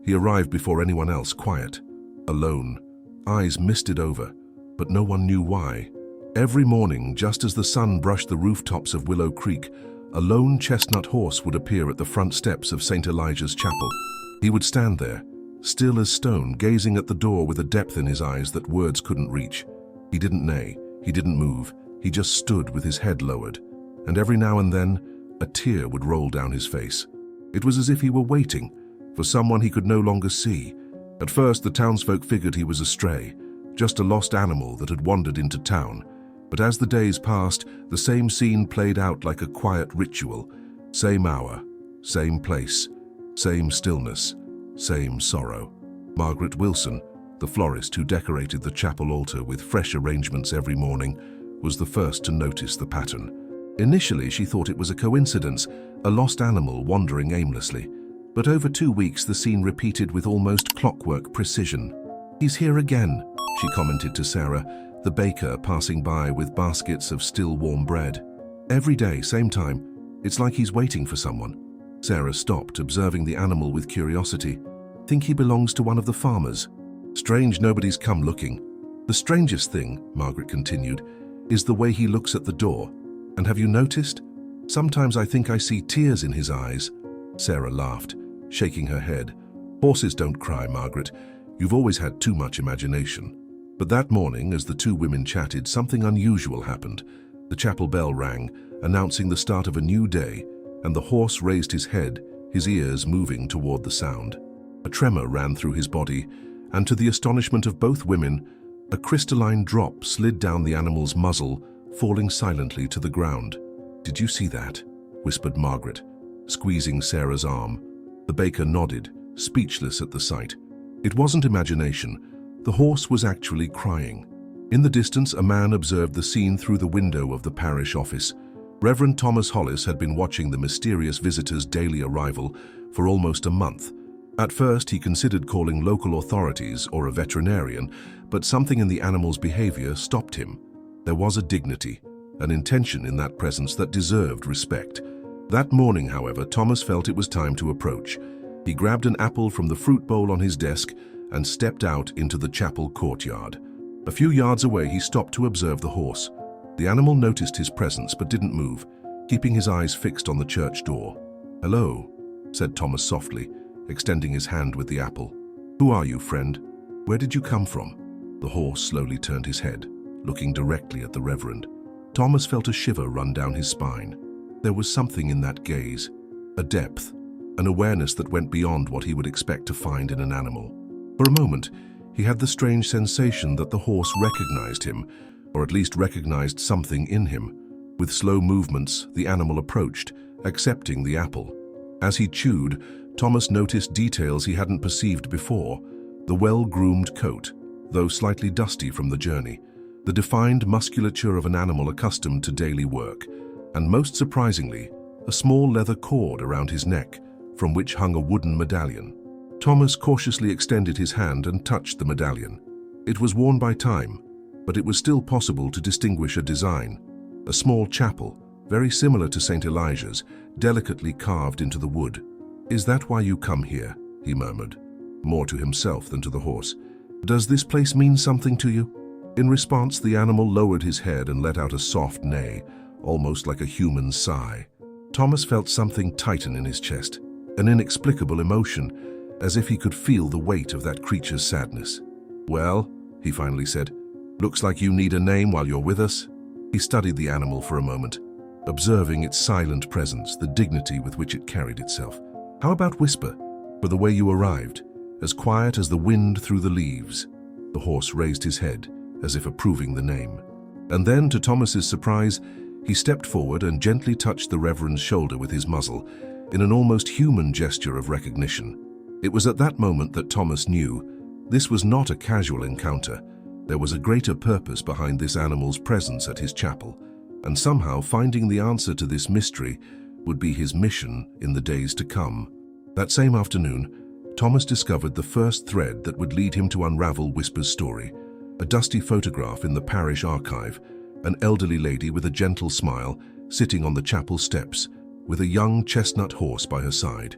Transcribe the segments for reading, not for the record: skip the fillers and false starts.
He arrived before anyone else, quiet, alone, eyes misted over, but no one knew why. Every morning, just as the sun brushed the rooftops of Willow Creek, a lone chestnut horse would appear at the front steps of St. Elijah's Chapel. He would stand there, still as stone, gazing at the door with a depth in his eyes that words couldn't reach. He didn't neigh, he didn't move, he just stood with his head lowered, and every now and then, a tear would roll down his face. It was as if he were waiting for someone he could no longer see. At first, the townsfolk figured he was a stray, just a lost animal that had wandered into town. But as the days passed, the same scene played out like a quiet ritual. Same hour, same place, same stillness, same sorrow. Margaret Wilson, the florist who decorated the chapel altar with fresh arrangements every morning, was the first to notice the pattern. Initially, she thought it was a coincidence, a lost animal wandering aimlessly. But over 2 weeks, the scene repeated with almost clockwork precision. "He's here again," she commented to Sarah, the baker passing by with baskets of still warm bread. "Every day, same time. It's like he's waiting for someone." Sarah stopped, observing the animal with curiosity. "Think he belongs to one of the farmers? Strange nobody's come looking." "The strangest thing," Margaret continued, "is the way he looks at the door. And have you noticed? Sometimes I think I see tears in his eyes." Sarah laughed, shaking her head. "Horses don't cry, Margaret. You've always had too much imagination." But that morning, as the two women chatted, something unusual happened. The chapel bell rang, announcing the start of a new day, and the horse raised his head, his ears moving toward the sound. A tremor ran through his body, and to the astonishment of both women, a crystalline drop slid down the animal's muzzle, falling silently to the ground. "Did you see that?" whispered Margaret, squeezing Sarah's arm. The baker nodded, speechless at the sight. It wasn't imagination. The horse was actually crying. In the distance, a man observed the scene through the window of the parish office. Reverend Thomas Hollis had been watching the mysterious visitor's daily arrival for almost a month. At first, he considered calling local authorities or a veterinarian, but something in the animal's behavior stopped him. There was a dignity, an intention in that presence that deserved respect. That morning, however, Thomas felt it was time to approach. He grabbed an apple from the fruit bowl on his desk and stepped out into the chapel courtyard. A few yards away, he stopped to observe the horse. The animal noticed his presence but didn't move, keeping his eyes fixed on the church door. "Hello," said Thomas softly, extending his hand with the apple. "Who are you, friend? Where did you come from?" The horse slowly turned his head, looking directly at the Reverend. Thomas felt a shiver run down his spine. There was something in that gaze, a depth, an awareness that went beyond what he would expect to find in an animal. For a moment, he had the strange sensation that the horse recognized him, or at least recognized something in him. With slow movements, the animal approached, accepting the apple. As he chewed, Thomas noticed details he hadn't perceived before: the well-groomed coat, though slightly dusty from the journey, the defined musculature of an animal accustomed to daily work, and most surprisingly, a small leather cord around his neck, from which hung a wooden medallion. Thomas cautiously extended his hand and touched the medallion. It was worn by time, but it was still possible to distinguish a design: a small chapel, very similar to St. Elijah's, delicately carved into the wood. "Is that why you come here?" he murmured, more to himself than to the horse. "Does this place mean something to you?" In response, the animal lowered his head and let out a soft neigh, almost like a human sigh. Thomas felt something tighten in his chest, an inexplicable emotion, as if he could feel the weight of that creature's sadness. "Well," he finally said, "looks like you need a name while you're with us." He studied the animal for a moment, observing its silent presence, the dignity with which it carried itself. "How about Whisper, for the way you arrived, as quiet as the wind through the leaves?" The horse raised his head, as if approving the name. And then, to Thomas's surprise, he stepped forward and gently touched the Reverend's shoulder with his muzzle, in an almost human gesture of recognition. It was at that moment that Thomas knew this was not a casual encounter. There was a greater purpose behind this animal's presence at his chapel, and somehow finding the answer to this mystery would be his mission in the days to come. That same afternoon, Thomas discovered the first thread that would lead him to unravel Whisper's story: a dusty photograph in the parish archive, an elderly lady with a gentle smile sitting on the chapel steps, with a young chestnut horse by her side.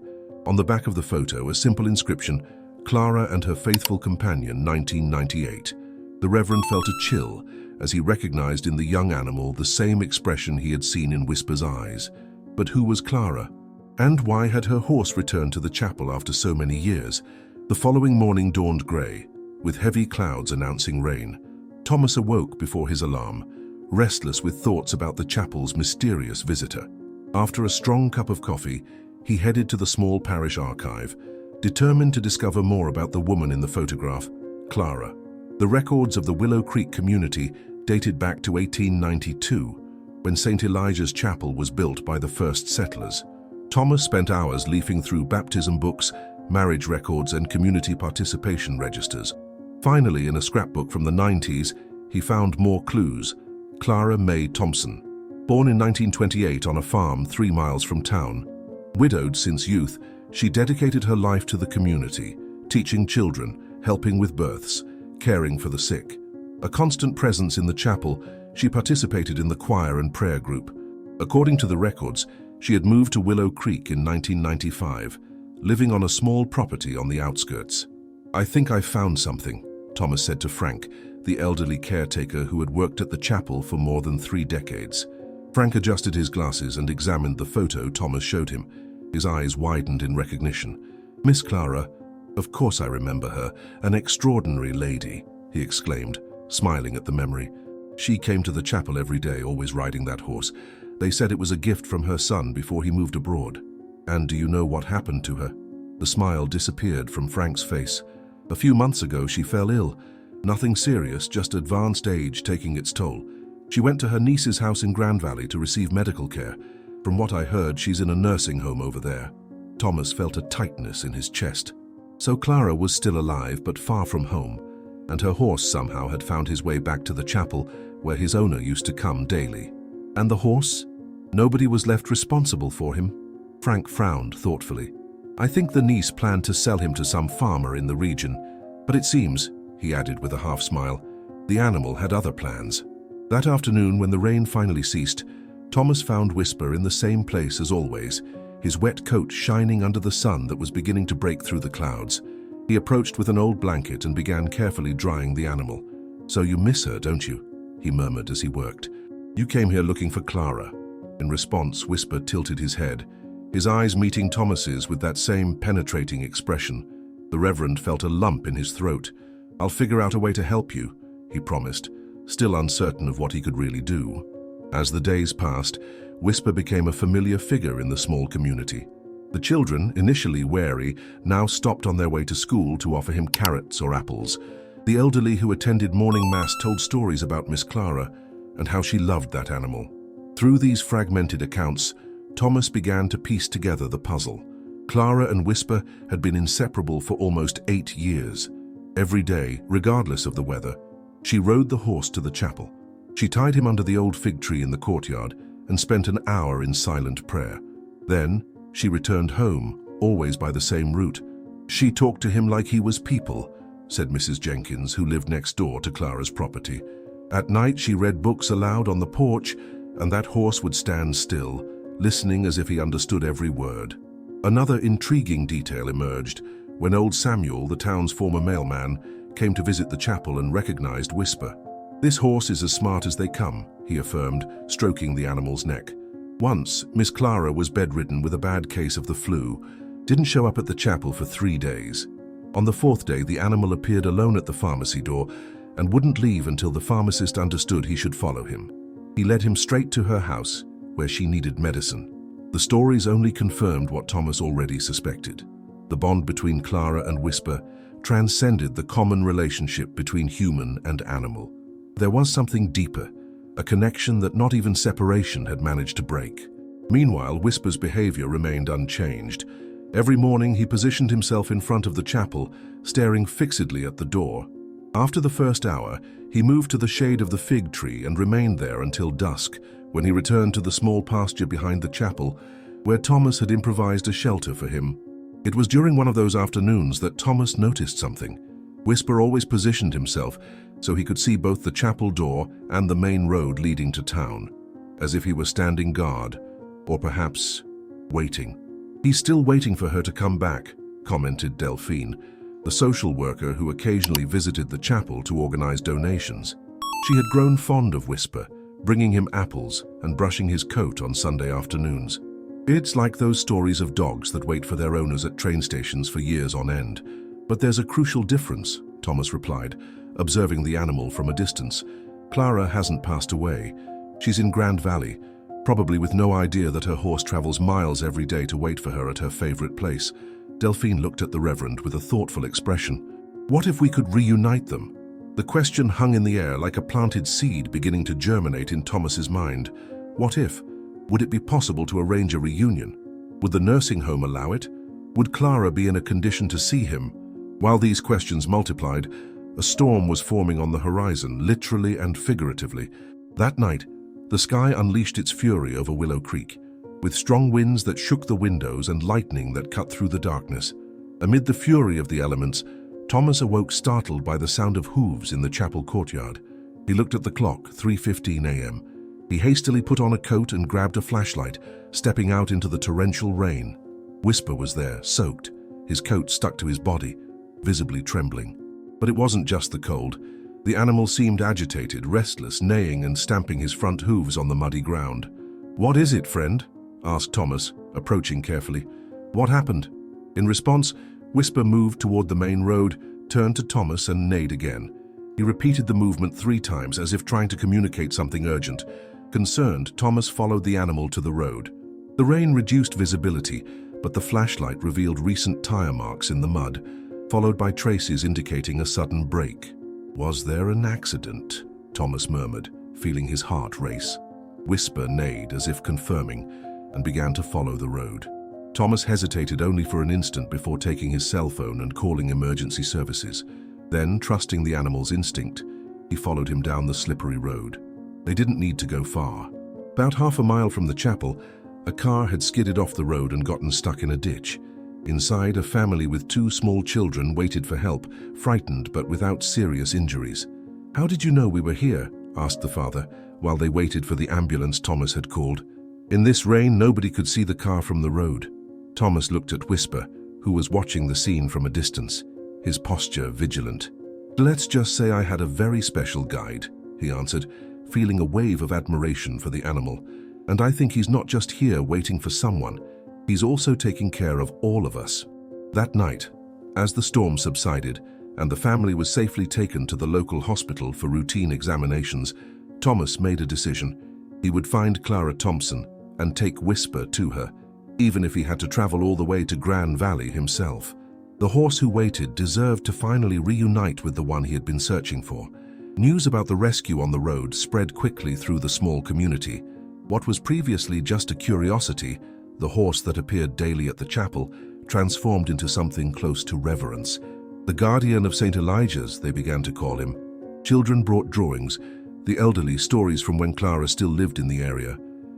On the back of the photo, a simple inscription, "Clara and her faithful companion, 1998. The Reverend felt a chill as he recognized in the young animal the same expression he had seen in Whisper's eyes. But who was Clara? And why had her horse returned to the chapel after so many years? The following morning dawned grey, with heavy clouds announcing rain. Thomas awoke before his alarm, restless with thoughts about the chapel's mysterious visitor. After a strong cup of coffee, he headed to the small parish archive, determined to discover more about the woman in the photograph, Clara. The records of the Willow Creek community dated back to 1892, when St. Elijah's Chapel was built by the first settlers. Thomas spent hours leafing through baptism books, marriage records, and community participation registers. Finally, in a scrapbook from the 90s, he found more clues. Clara May Thompson. Born in 1928 on a farm 3 miles from town. Widowed since youth, she dedicated her life to the community, teaching children, helping with births, caring for the sick. A constant presence in the chapel, she participated in the choir and prayer group. According to the records, she had moved to Willow Creek in 1995, living on a small property on the outskirts. "I think I found something," Thomas said to Frank, the elderly caretaker who had worked at the chapel for more than 3 decades. Frank adjusted his glasses and examined the photo Thomas showed him. His eyes widened in recognition. "Miss Clara, of course I remember her, an extraordinary lady," he exclaimed, smiling at the memory. "She came to the chapel every day, always riding that horse. They said it was a gift from her son before he moved abroad. And do you know what happened to her?" The smile disappeared from Frank's face. "A few months ago she fell ill. Nothing serious, just advanced age taking its toll. She went to her niece's house in Grand Valley to receive medical care. From what I heard, she's in a nursing home over there." Thomas felt a tightness in his chest. So Clara was still alive but far from home, and her horse somehow had found his way back to the chapel where his owner used to come daily. And the horse? Nobody was left responsible for him. Frank frowned thoughtfully. "I think the niece planned to sell him to some farmer in the region, but it seems," he added with a half smile, "the animal had other plans." That afternoon, when the rain finally ceased, Thomas found Whisper in the same place as always, his wet coat shining under the sun that was beginning to break through the clouds. He approached with an old blanket and began carefully drying the animal. "So you miss her, don't you?" he murmured as he worked. "You came here looking for Clara." In response, Whisper tilted his head, his eyes meeting Thomas's with that same penetrating expression. The Reverend felt a lump in his throat. "I'll figure out a way to help you," he promised, still uncertain of what he could really do. As the days passed, Whisper became a familiar figure in the small community. The children, initially wary, now stopped on their way to school to offer him carrots or apples. The elderly who attended morning mass told stories about Miss Clara and how she loved that animal. Through these fragmented accounts, Thomas began to piece together the puzzle. Clara and Whisper had been inseparable for almost 8 years. Every day, regardless of the weather, she rode the horse to the chapel. She tied him under the old fig tree in the courtyard and spent an hour in silent prayer. Then, she returned home, always by the same route. "She talked to him like he was people," said Mrs. Jenkins, who lived next door to Clara's property. "At night, she read books aloud on the porch, and that horse would stand still, listening as if he understood every word." Another intriguing detail emerged when old Samuel, the town's former mailman, came to visit the chapel and recognized Whisper. "This horse is as smart as they come," he affirmed, stroking the animal's neck. Once, Miss Clara was bedridden with a bad case of the flu, didn't show up at the chapel for 3 days. On the 4th day, the animal appeared alone at the pharmacy door and wouldn't leave until the pharmacist understood he should follow him. He led him straight to her house, where she needed medicine. The stories only confirmed what Thomas already suspected. The bond between Clara and Whisper transcended the common relationship between human and animal. There was something deeper, a connection that not even separation had managed to break. Meanwhile, Whisper's behavior remained unchanged. Every morning he positioned himself in front of the chapel, staring fixedly at the door. After the first hour, he moved to the shade of the fig tree and remained there until dusk, when he returned to the small pasture behind the chapel, where Thomas had improvised a shelter for him. It was during one of those afternoons that Thomas noticed something. Whisper always positioned himself so he could see both the chapel door and the main road leading to town, as if he were standing guard, or perhaps waiting. "He's still waiting for her to come back," commented Delphine, the social worker who occasionally visited the chapel to organize donations. She had grown fond of Whisper, bringing him apples and brushing his coat on Sunday afternoons. "It's like those stories of dogs that wait for their owners at train stations for years on end. But there's a crucial difference," Thomas replied, observing the animal from a distance. "Clara hasn't passed away. She's in Grand Valley, probably with no idea that her horse travels miles every day to wait for her at her favorite place." Delphine looked at the Reverend with a thoughtful expression. "What if we could reunite them?" The question hung in the air like a planted seed beginning to germinate in Thomas's mind. What if? Would it be possible to arrange a reunion? Would the nursing home allow it? Would Clara be in a condition to see him? While these questions multiplied, a storm was forming on the horizon, literally and figuratively. That night, the sky unleashed its fury over Willow Creek, with strong winds that shook the windows and lightning that cut through the darkness. Amid the fury of the elements, Thomas awoke startled by the sound of hooves in the chapel courtyard. He looked at the clock, 3:15 a.m. He hastily put on a coat and grabbed a flashlight, stepping out into the torrential rain. Whisper was there, soaked, his coat stuck to his body, visibly trembling. But it wasn't just the cold. The animal seemed agitated, restless, neighing and stamping his front hooves on the muddy ground. "What is it, friend?" asked Thomas, approaching carefully. "What happened?" In response, Whisper moved toward the main road, turned to Thomas and neighed again. He repeated the movement 3 times as if trying to communicate something urgent. Concerned, Thomas followed the animal to the road. The rain reduced visibility, but the flashlight revealed recent tire marks in the mud, followed by traces indicating a sudden break. "Was there an accident?" Thomas murmured, feeling his heart race. Whisper neighed as if confirming, and began to follow the road. Thomas hesitated only for an instant before taking his cell phone and calling emergency services. Then, trusting the animal's instinct, he followed him down the slippery road. They didn't need to go far. About half a mile from the chapel, a car had skidded off the road and gotten stuck in a ditch. Inside, a family with 2 small children waited for help, frightened but without serious injuries. "How did you know we were here?" asked the father, while they waited for the ambulance Thomas had called. "In this rain, nobody could see the car from the road." Thomas looked at Whisper, who was watching the scene from a distance, his posture vigilant. "Let's just say I had a very special guide," he answered, feeling a wave of admiration for the animal. "And I think he's not just here waiting for someone. He's also taking care of all of us." That night, as the storm subsided and the family was safely taken to the local hospital for routine examinations, Thomas made a decision. He would find Clara Thompson and take Whisper to her, even if he had to travel all the way to Grand Valley himself. The horse who waited deserved to finally reunite with the one he had been searching for. News about the rescue on the road spread quickly through the small community. What was previously just a curiosity, the horse that appeared daily at the chapel, transformed into something close to reverence. The guardian of St. Elijah's, they began to call him. Children brought drawings, the elderly stories from when Clara still lived in the area.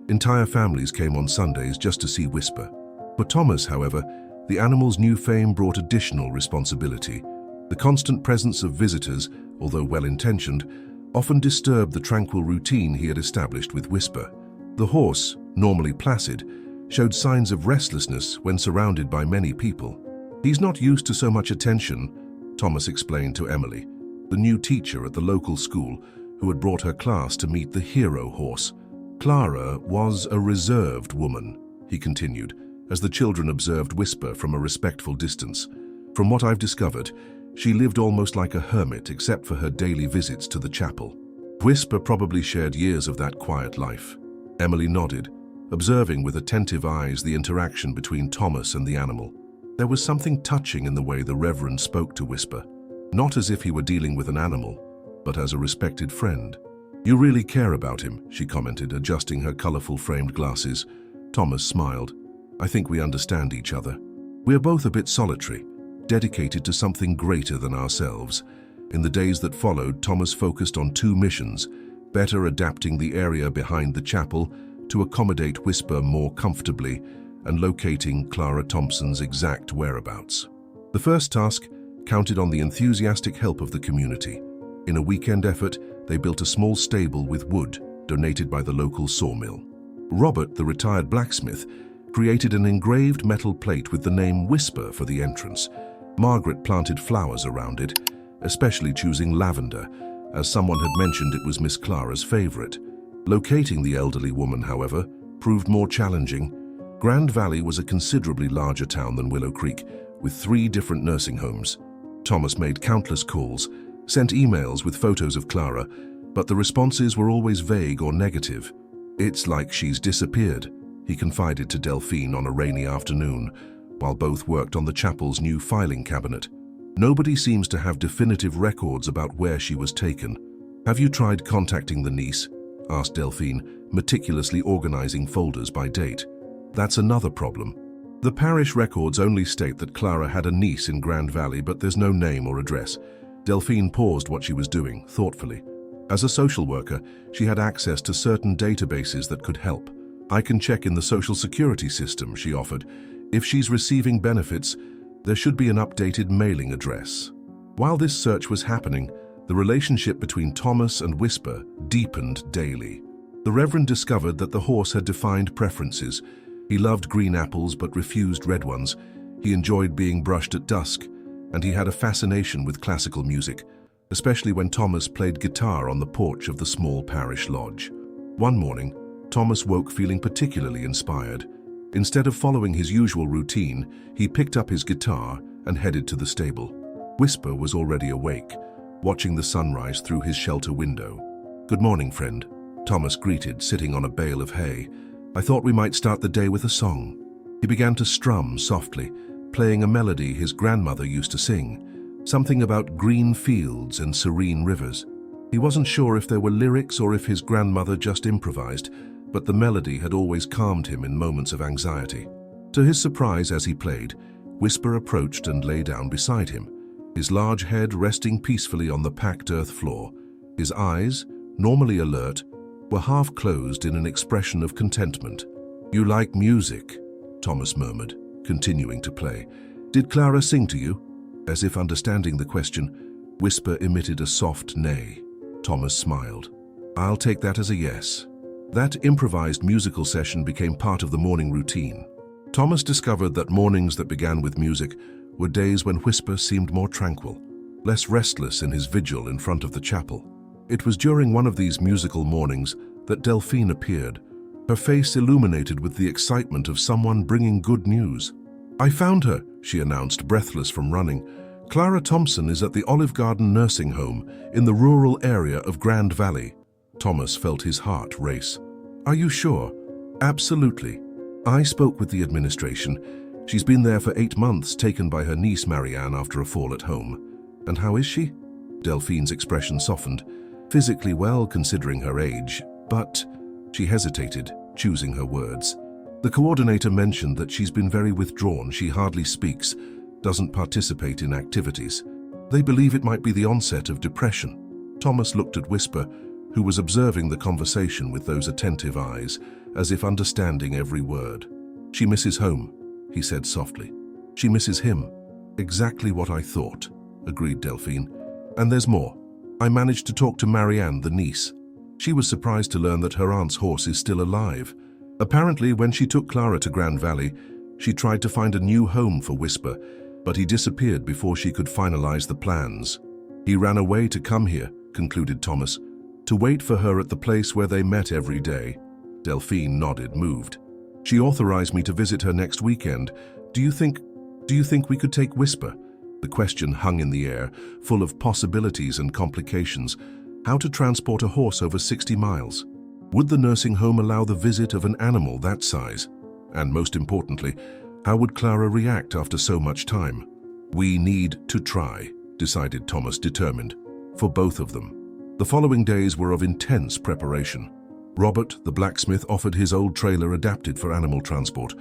Entire families came on Sundays just to see Whisper. For Thomas, however, the animal's new fame brought additional responsibility. The constant presence of visitors, although well-intentioned, often disturbed the tranquil routine he had established with Whisper. The horse, normally placid, showed signs of restlessness when surrounded by many people. "He's not used to so much attention," Thomas explained to Emily, the new teacher at the local school who had brought her class to meet the hero horse. "Clara was a reserved woman," he continued, as the children observed Whisper from a respectful distance. "From what I've discovered, she lived almost like a hermit except for her daily visits to the chapel." Whisper probably shared years of that quiet life. Emily nodded, observing with attentive eyes the interaction between Thomas and the animal. There was something touching in the way the Reverend spoke to Whisper, not as if he were dealing with an animal, but as a respected friend. "You really care about him," she commented, adjusting her colorful framed glasses. Thomas smiled. "I think we understand each other. We are both a bit solitary, dedicated to something greater than ourselves." In the days that followed, Thomas focused on 2 missions, better adapting the area behind the chapel to accommodate Whisper more comfortably and locating Clara Thompson's exact whereabouts. The first task counted on the enthusiastic help of the community. In a weekend effort, they built a small stable with wood donated by the local sawmill. Robert, the retired blacksmith, created an engraved metal plate with the name Whisper for the entrance. Margaret planted flowers around it, especially choosing lavender, as someone had mentioned it was Miss Clara's favorite. Locating the elderly woman, however, proved more challenging. Grand Valley was a considerably larger town than Willow Creek, with 3 different nursing homes. Thomas made countless calls, sent emails with photos of Clara, but the responses were always vague or negative. "It's like she's disappeared," he confided to Delphine on a rainy afternoon, while both worked on the chapel's new filing cabinet. "Nobody seems to have definitive records about where she was taken. Have you tried contacting the niece?" asked Delphine, meticulously organizing folders by date. "That's another problem. The parish records only state that Clara had a niece in Grand Valley, but there's no name or address." Delphine paused what she was doing, thoughtfully. As a social worker, she had access to certain databases that could help. "I can check in the Social Security system," she offered. "If she's receiving benefits, there should be an updated mailing address." While this search was happening, the relationship between Thomas and Whisper deepened daily. The Reverend discovered that the horse had defined preferences. He loved green apples but refused red ones. He enjoyed being brushed at dusk, and he had a fascination with classical music, especially when Thomas played guitar on the porch of the small parish lodge. One morning, Thomas woke feeling particularly inspired. Instead of following his usual routine, he picked up his guitar and headed to the stable. Whisper was already awake, watching the sunrise through his shelter window. "Good morning, friend," Thomas greeted, sitting on a bale of hay. "I thought we might start the day with a song." He began to strum softly, playing a melody his grandmother used to sing, something about green fields and serene rivers. He wasn't sure if there were lyrics or if his grandmother just improvised, but the melody had always calmed him in moments of anxiety. To his surprise, as he played, Whisper approached and lay down beside him, his large head resting peacefully on the packed earth floor. His eyes, normally alert, were half closed in an expression of contentment. "You like music," Thomas murmured, continuing to play. "Did Clara sing to you?" As if understanding the question, Whisper emitted a soft neigh. Thomas smiled. "I'll take that as a yes." That improvised musical session became part of the morning routine. Thomas discovered that mornings that began with music were days when Whisper seemed more tranquil, less restless in his vigil in front of the chapel. It was during one of these musical mornings that Delphine appeared, her face illuminated with the excitement of someone bringing good news. "I found her," she announced, breathless from running. "Clara Thompson is at the Olive Garden nursing home in the rural area of Grand Valley." Thomas felt his heart race. "Are you sure?" "Absolutely. I spoke with the administration. She's been there for 8 months, taken by her niece Marianne after a fall at home." "And how is she?" Delphine's expression softened. "Physically well, considering her age, but..." She hesitated, choosing her words. "The coordinator mentioned that she's been very withdrawn. She hardly speaks, doesn't participate in activities. They believe it might be the onset of depression." Thomas looked at Whisper, who was observing the conversation with those attentive eyes, as if understanding every word. "She misses home," he said softly. "She misses him." "Exactly what I thought," agreed Delphine. "And there's more. I managed to talk to Marianne, the niece. She was surprised to learn that her aunt's horse is still alive. Apparently, when she took Clara to Grand Valley, she tried to find a new home for Whisper, but he disappeared before she could finalize the plans. "He ran away to come here," concluded Thomas, "to wait for her at the place where they met every day." Delphine nodded, moved. "She authorized me to visit her next weekend. Do you think we could take Whisper?" The question hung in the air, full of possibilities and complications. How to transport a horse over 60 miles? Would the nursing home allow the visit of an animal that size? And most importantly, how would Clara react after so much time? "We need to try," decided Thomas, determined, for both of them. The following days were of intense preparation. Robert, the blacksmith, offered his old trailer adapted for animal transport.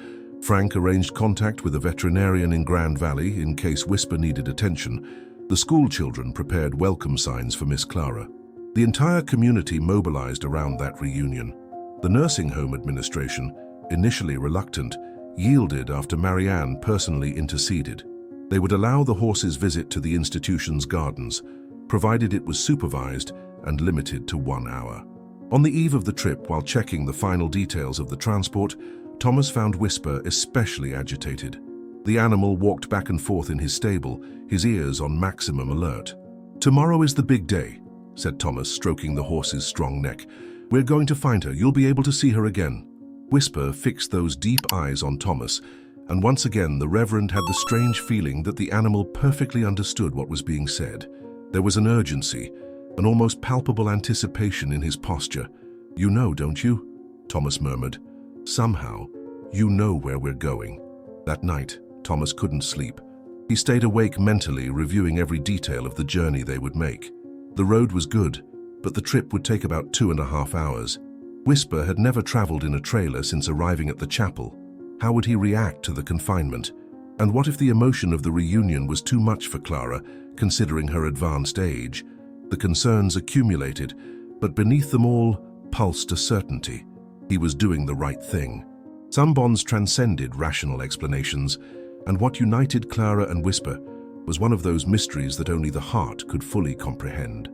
Frank arranged contact with a veterinarian in Grand Valley in case Whisper needed attention. The school children prepared welcome signs for Miss Clara. The entire community mobilized around that reunion. The nursing home administration, initially reluctant, yielded after Marianne personally interceded. They would allow the horse's visit to the institution's gardens, provided it was supervised and limited to 1 hour. On the eve of the trip, while checking the final details of the transport, Thomas found Whisper especially agitated. The animal walked back and forth in his stable, his ears on maximum alert. "Tomorrow is the big day," said Thomas, stroking the horse's strong neck. "We're going to find her. You'll be able to see her again." Whisper fixed those deep eyes on Thomas, and once again the Reverend had the strange feeling that the animal perfectly understood what was being said. There was an urgency, an almost palpable anticipation in his posture. "You know, don't you?" Thomas murmured. "Somehow, you know where we're going." That night, Thomas couldn't sleep. He stayed awake mentally, reviewing every detail of the journey they would make. The road was good, but the trip would take about 2.5 hours. Whisper had never traveled in a trailer since arriving at the chapel. How would he react to the confinement? And what if the emotion of the reunion was too much for Clara, considering her advanced age? The concerns accumulated, but beneath them all pulsed a certainty. He was doing the right thing. Some bonds transcended rational explanations, and what united Clara and Whisper was one of those mysteries that only the heart could fully comprehend.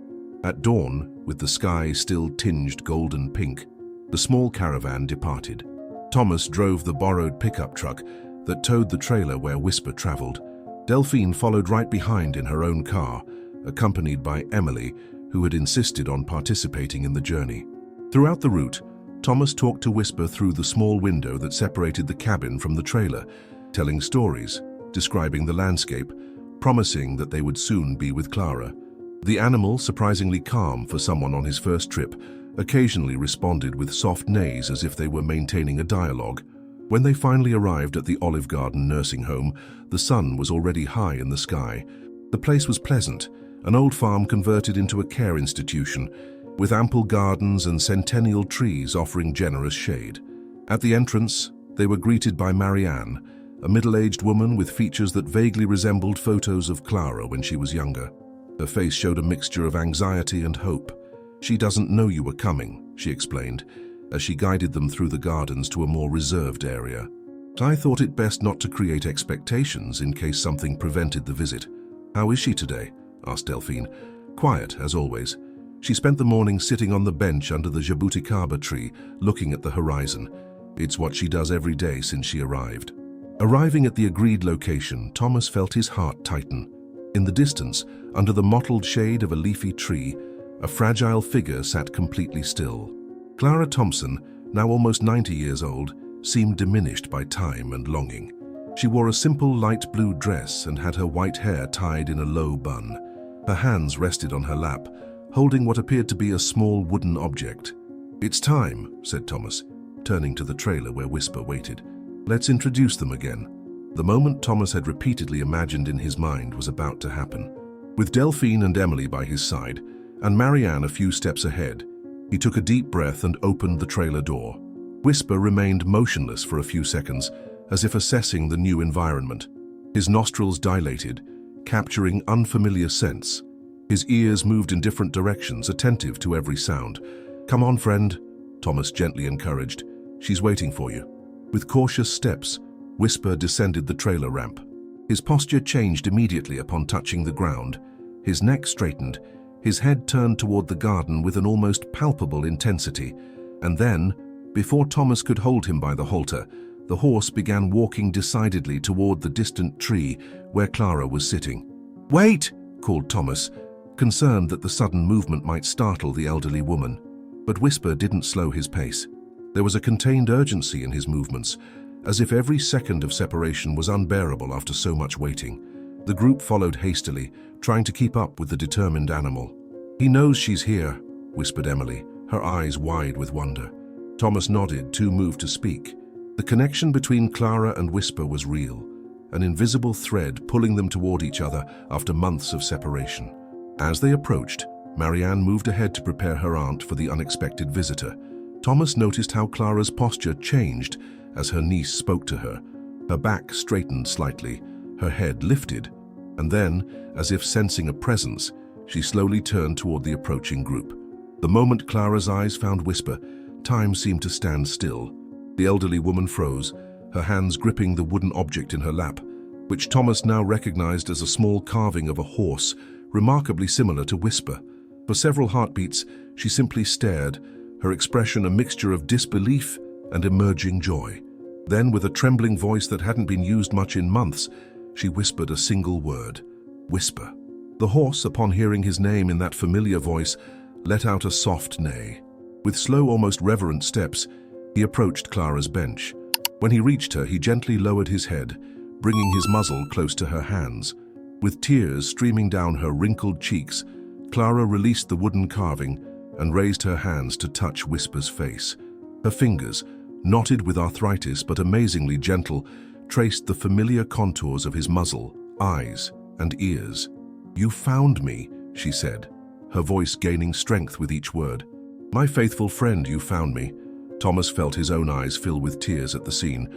At dawn, with the sky still tinged golden pink, the small caravan departed. Thomas drove the borrowed pickup truck that towed the trailer where Whisper traveled. Delphine followed right behind in her own car, accompanied by Emily, who had insisted on participating in the journey. Throughout the route, Thomas talked to Whisper through the small window that separated the cabin from the trailer, telling stories, describing the landscape, promising that they would soon be with Clara. The animal, surprisingly calm for someone on his first trip, occasionally responded with soft neighs as if they were maintaining a dialogue. When they finally arrived at the Olive Garden nursing home, the sun was already high in the sky. The place was pleasant, an old farm converted into a care institution, with ample gardens and centennial trees offering generous shade. At the entrance, they were greeted by Marianne, a middle-aged woman with features that vaguely resembled photos of Clara when she was younger. Her face showed a mixture of anxiety and hope. "She doesn't know you were coming," she explained, as she guided them through the gardens to a more reserved area. "I thought it best not to create expectations in case something prevented the visit." "How is she today?" asked Delphine. "Quiet, as always. She spent the morning sitting on the bench under the jabuticaba tree, looking at the horizon. It's what she does every day since she arrived." Arriving at the agreed location, Thomas felt his heart tighten. In the distance, under the mottled shade of a leafy tree, a fragile figure sat completely still. Clara Thompson, now almost 90 years old, seemed diminished by time and longing. She wore a simple light blue dress and had her white hair tied in a low bun. Her hands rested on her lap, holding what appeared to be a small wooden object. "It's time," said Thomas, turning to the trailer where Whisper waited. "Let's introduce them again." The moment Thomas had repeatedly imagined in his mind was about to happen. With Delphine and Emily by his side, and Marianne a few steps ahead, he took a deep breath and opened the trailer door. Whisper remained motionless for a few seconds, as if assessing the new environment. His nostrils dilated, capturing unfamiliar scents. His ears moved in different directions, attentive to every sound. "Come on, friend," Thomas gently encouraged. "She's waiting for you." With cautious steps, Whisper descended the trailer ramp. His posture changed immediately upon touching the ground. His neck straightened, his head turned toward the garden with an almost palpable intensity. And then, before Thomas could hold him by the halter, the horse began walking decidedly toward the distant tree where Clara was sitting. "Wait!" called Thomas, concerned that the sudden movement might startle the elderly woman. But Whisper didn't slow his pace. There was a contained urgency in his movements, as if every second of separation was unbearable after so much waiting. The group followed hastily, trying to keep up with the determined animal. "He knows she's here," whispered Emily, her eyes wide with wonder. Thomas nodded, too moved to speak. The connection between Clara and Whisper was real, an invisible thread pulling them toward each other after months of separation. As they approached, Marianne moved ahead to prepare her aunt for the unexpected visitor. Thomas noticed how Clara's posture changed as her niece spoke to her. Her back straightened slightly, her head lifted, and then, as if sensing a presence, she slowly turned toward the approaching group. The moment Clara's eyes found Whisper, time seemed to stand still. The elderly woman froze, her hands gripping the wooden object in her lap, which Thomas now recognized as a small carving of a horse, remarkably similar to Whisper. For several heartbeats, she simply stared, her expression a mixture of disbelief and emerging joy. Then, with a trembling voice that hadn't been used much in months, she whispered a single word. Whisper. The horse, upon hearing his name in that familiar voice, let out a soft neigh. With slow, almost reverent steps, he approached Clara's bench. When he reached her, he gently lowered his head, bringing his muzzle close to her hands. With tears streaming down her wrinkled cheeks, Clara released the wooden carving and raised her hands to touch Whisper's face. Her fingers, knotted with arthritis but amazingly gentle, traced the familiar contours of his muzzle, eyes, and ears. "You found me," she said, her voice gaining strength with each word. "My faithful friend, you found me." Thomas felt his own eyes fill with tears at the scene.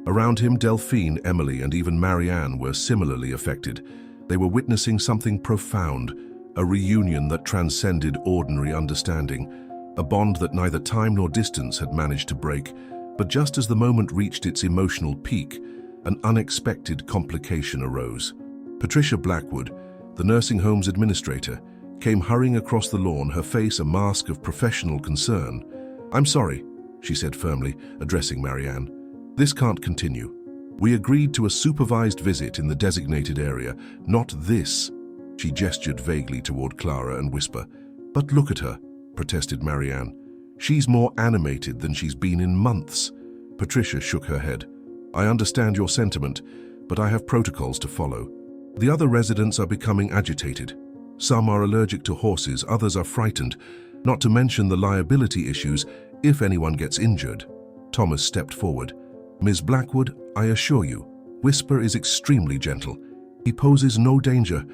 Around him, Delphine, Emily, and even Marianne were similarly affected. They were witnessing something profound, a reunion that transcended ordinary understanding, a bond that neither time nor distance had managed to break. But just as the moment reached its emotional peak, an unexpected complication arose. Patricia Blackwood, the nursing home's administrator, came hurrying across the lawn, her face a mask of professional concern. "I'm sorry," she said firmly, addressing Marianne. "This can't continue. We agreed to a supervised visit in the designated area, not this." She gestured vaguely toward Clara and Whisper. "But look at her," protested Marianne. "She's more animated than she's been in months." Patricia shook her head. "I understand your sentiment, but I have protocols to follow. The other residents are becoming agitated. Some are allergic to horses, others are frightened, not to mention the liability issues if anyone gets injured." Thomas stepped forward. "Ms. Blackwood, I assure you, Whisper is extremely gentle. He poses no danger."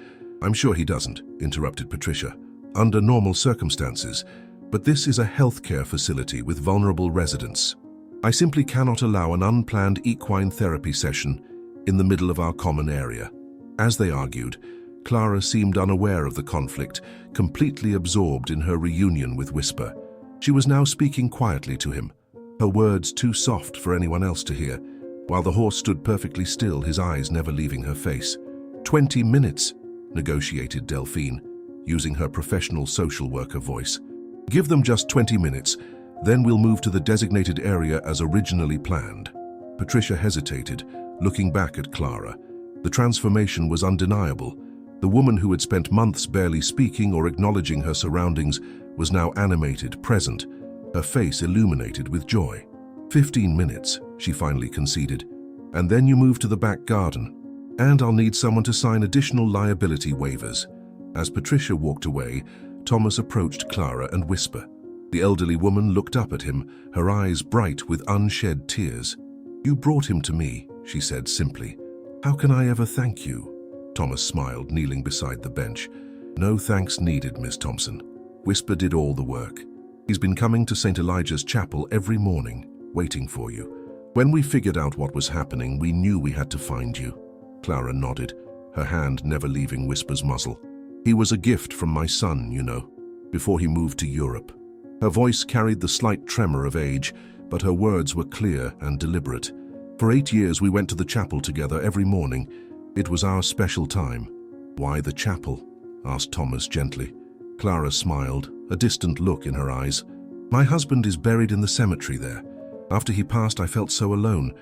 "I'm sure he doesn't," interrupted Patricia, "under normal circumstances, but this is a healthcare facility with vulnerable residents. I simply cannot allow an unplanned equine therapy session in the middle of our common area." As they argued, Clara seemed unaware of the conflict, completely absorbed in her reunion with Whisper. She was now speaking quietly to him, her words too soft for anyone else to hear, while the horse stood perfectly still, his eyes never leaving her face. 20 minutes, negotiated Delphine, using her professional social worker voice. "Give them just 20 minutes, then we'll move to the designated area as originally planned." Patricia hesitated, looking back at Clara. The transformation was undeniable. The woman who had spent months barely speaking or acknowledging her surroundings was now animated, present, her face illuminated with joy. 15 minutes, she finally conceded. "And then you move to the back garden. And I'll need someone to sign additional liability waivers." As Patricia walked away, Thomas approached Clara and Whisper. The elderly woman looked up at him, her eyes bright with unshed tears. "You brought him to me," she said simply. "How can I ever thank you?" Thomas smiled, kneeling beside the bench. "No thanks needed, Miss Thompson. Whisper did all the work. He's been coming to St. Elijah's Chapel every morning, waiting for you. When we figured out what was happening, we knew we had to find you." Clara nodded, her hand never leaving Whisper's muzzle. "He was a gift from my son, you know, before he moved to Europe." Her voice carried the slight tremor of age, but her words were clear and deliberate. "For 8 years we went to the chapel together every morning. It was our special time." "Why the chapel?" asked Thomas gently. Clara smiled, a distant look in her eyes. "My husband is buried in the cemetery there. After he passed, I felt so alone,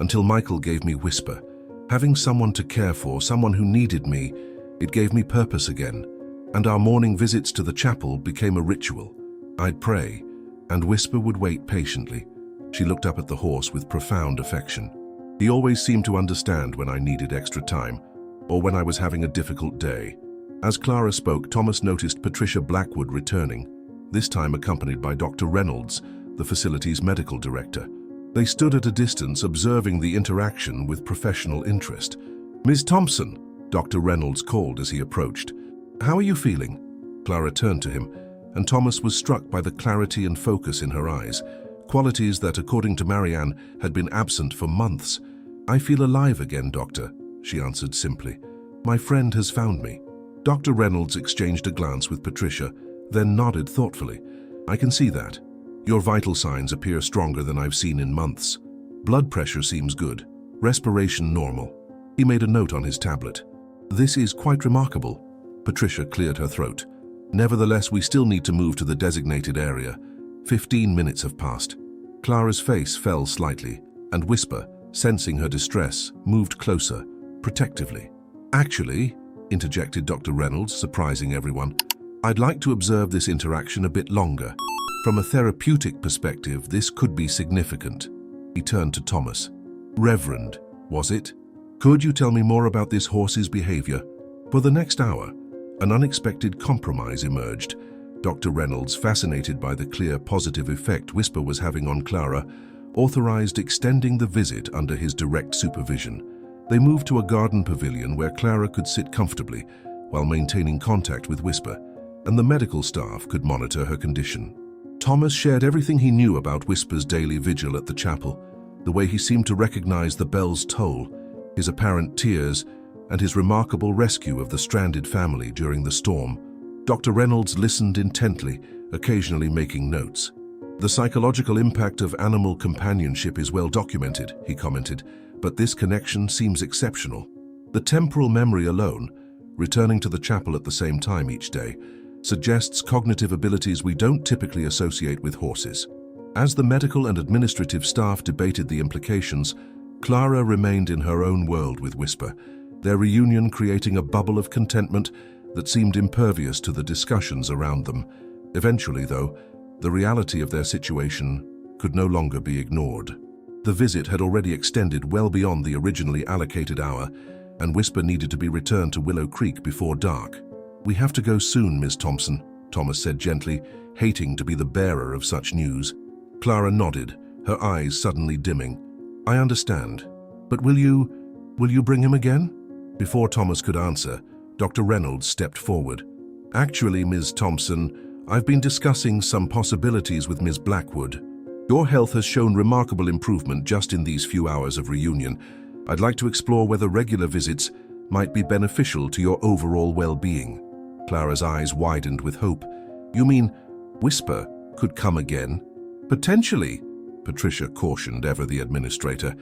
until Michael gave me Whisper. Having someone to care for, someone who needed me, it gave me purpose again. And our morning visits to the chapel became a ritual. I'd pray, and Whisper would wait patiently." She looked up at the horse with profound affection. "He always seemed to understand when I needed extra time, or when I was having a difficult day." As Clara spoke, Thomas noticed Patricia Blackwood returning, this time accompanied by Dr. Reynolds, the facility's medical director. They stood at a distance, observing the interaction with professional interest. "Ms. Thompson," Dr. Reynolds called as he approached. "How are you feeling?" Clara turned to him, and Thomas was struck by the clarity and focus in her eyes, qualities that, according to Marianne, had been absent for months. "I feel alive again, doctor," she answered simply. "My friend has found me." Dr. Reynolds exchanged a glance with Patricia, then nodded thoughtfully. "I can see that. Your vital signs appear stronger than I've seen in months. Blood pressure seems good. Respiration normal." He made a note on his tablet. "This is quite remarkable." Patricia cleared her throat. "Nevertheless, we still need to move to the designated area. 15 minutes have passed." Clara's face fell slightly, and Whisper, sensing her distress, moved closer, protectively. "Actually," interjected Dr. Reynolds, surprising everyone, "I'd like to observe this interaction a bit longer. From a therapeutic perspective, this could be significant." He turned to Thomas. "Reverend, was it? Could you tell me more about this horse's behavior?" For the next hour, an unexpected compromise emerged. Dr. Reynolds, fascinated by the clear positive effect Whisper was having on Clara, authorized extending the visit under his direct supervision. They moved to a garden pavilion where Clara could sit comfortably while maintaining contact with Whisper, and the medical staff could monitor her condition. Thomas shared everything he knew about Whisper's daily vigil at the chapel, the way he seemed to recognize the bell's toll, his apparent tears, and his remarkable rescue of the stranded family during the storm. Dr. Reynolds listened intently, occasionally making notes. "The psychological impact of animal companionship is well documented," he commented, "but this connection seems exceptional. The temporal memory alone, returning to the chapel at the same time each day, suggests cognitive abilities we don't typically associate with horses." As the medical and administrative staff debated the implications, Clara remained in her own world with Whisper, their reunion creating a bubble of contentment that seemed impervious to the discussions around them. Eventually, though, the reality of their situation could no longer be ignored. The visit had already extended well beyond the originally allocated hour, and Whisper needed to be returned to Willow Creek before dark. "We have to go soon, Miss Thompson," Thomas said gently, hating to be the bearer of such news. Clara nodded, her eyes suddenly dimming. "I understand, but will you bring him again?" Before Thomas could answer, Dr. Reynolds stepped forward. "Actually, Ms. Thompson, I've been discussing some possibilities with Ms. Blackwood. Your health has shown remarkable improvement just in these few hours of reunion. I'd like to explore whether regular visits might be beneficial to your overall well-being." Clara's eyes widened with hope. "You mean Whisper could come again?" "Potentially," Patricia cautioned, ever the administrator.